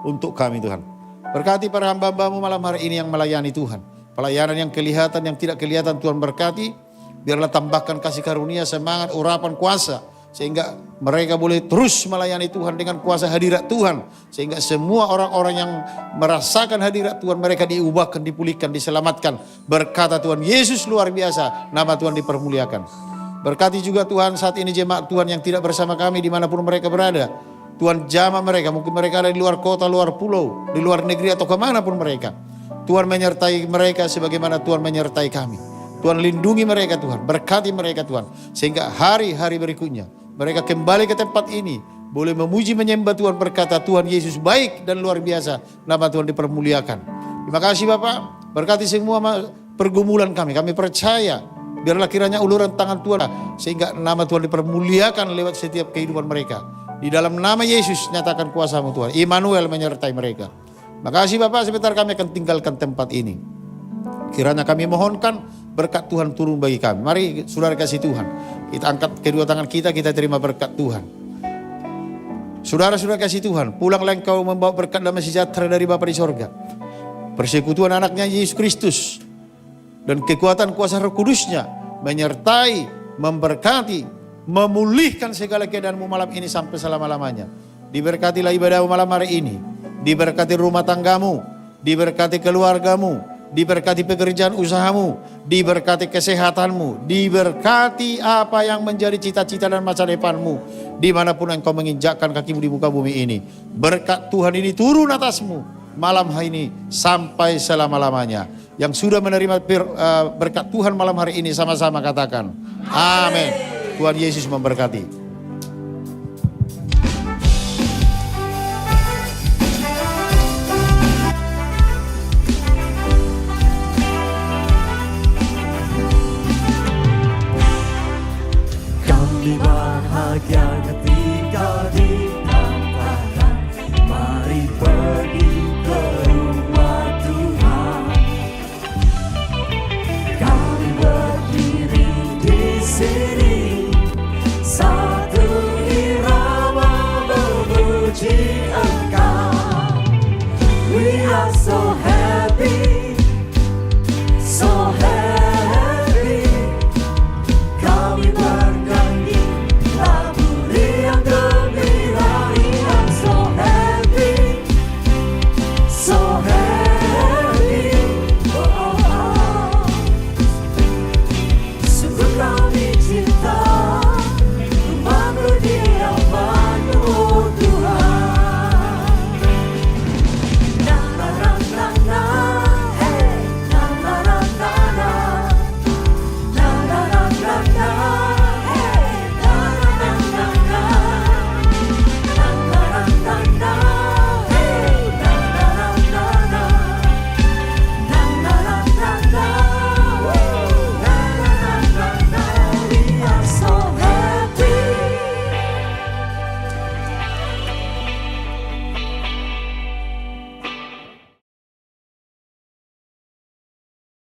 untuk kami Tuhan. Berkati para hamba-Mu malam hari ini yang melayani Tuhan. Pelayanan yang kelihatan, yang tidak kelihatan Tuhan berkati. Biarlah tambahkan kasih karunia, semangat, urapan, kuasa, sehingga mereka boleh terus melayani Tuhan dengan kuasa hadirat Tuhan. Sehingga semua orang-orang yang merasakan hadirat Tuhan, mereka diubahkan, dipulihkan, diselamatkan. Berkata Tuhan Yesus luar biasa, nama Tuhan dipermuliakan. Berkati juga Tuhan saat ini jemaat Tuhan yang tidak bersama kami dimanapun mereka berada. Tuhan jamah mereka, mungkin mereka ada di luar kota, luar pulau, di luar negeri atau kemanapun mereka. Tuhan menyertai mereka sebagaimana Tuhan menyertai kami. Tuhan lindungi mereka Tuhan, berkati mereka Tuhan. Sehingga hari-hari berikutnya mereka kembali ke tempat ini, boleh memuji menyembah Tuhan, berkata Tuhan Yesus baik dan luar biasa, nama Tuhan dipermuliakan. Terima kasih Bapak, berkati semua pergumulan kami percaya, biarlah kiranya uluran tangan Tuhan, sehingga nama Tuhan dipermuliakan lewat setiap kehidupan mereka. Di dalam nama Yesus nyatakan kuasa-Mu Tuhan, Immanuel menyertai mereka. Terima kasih Bapak, sebentar kami akan tinggalkan tempat ini. Kiranya kami mohonkan berkat Tuhan turun bagi kami. Mari saudara kasih Tuhan, kita angkat kedua tangan kita terima berkat Tuhan. Saudara-saudara kasih Tuhan, pulanglah engkau membawa berkat damai sejahtera dari Bapa di sorga. Persekutuan anaknya Yesus Kristus dan kekuatan kuasa Roh Kudusnya menyertai, memberkati, memulihkan segala keadaanmu malam ini sampai selama-lamanya. Diberkatilah ibadahmu malam hari ini, diberkati rumah tanggamu, diberkati keluargamu, diberkati pekerjaan usahamu, diberkati kesehatanmu, diberkati apa yang menjadi cita-cita dan masa depanmu, dimanapun engkau menginjakkan kakimu di muka bumi ini. Berkat Tuhan ini turun atasmu malam hari ini sampai selama-lamanya. Yang sudah menerima berkat Tuhan malam hari ini sama-sama katakan amin. Tuhan Yesus memberkati. Bahagia ketika di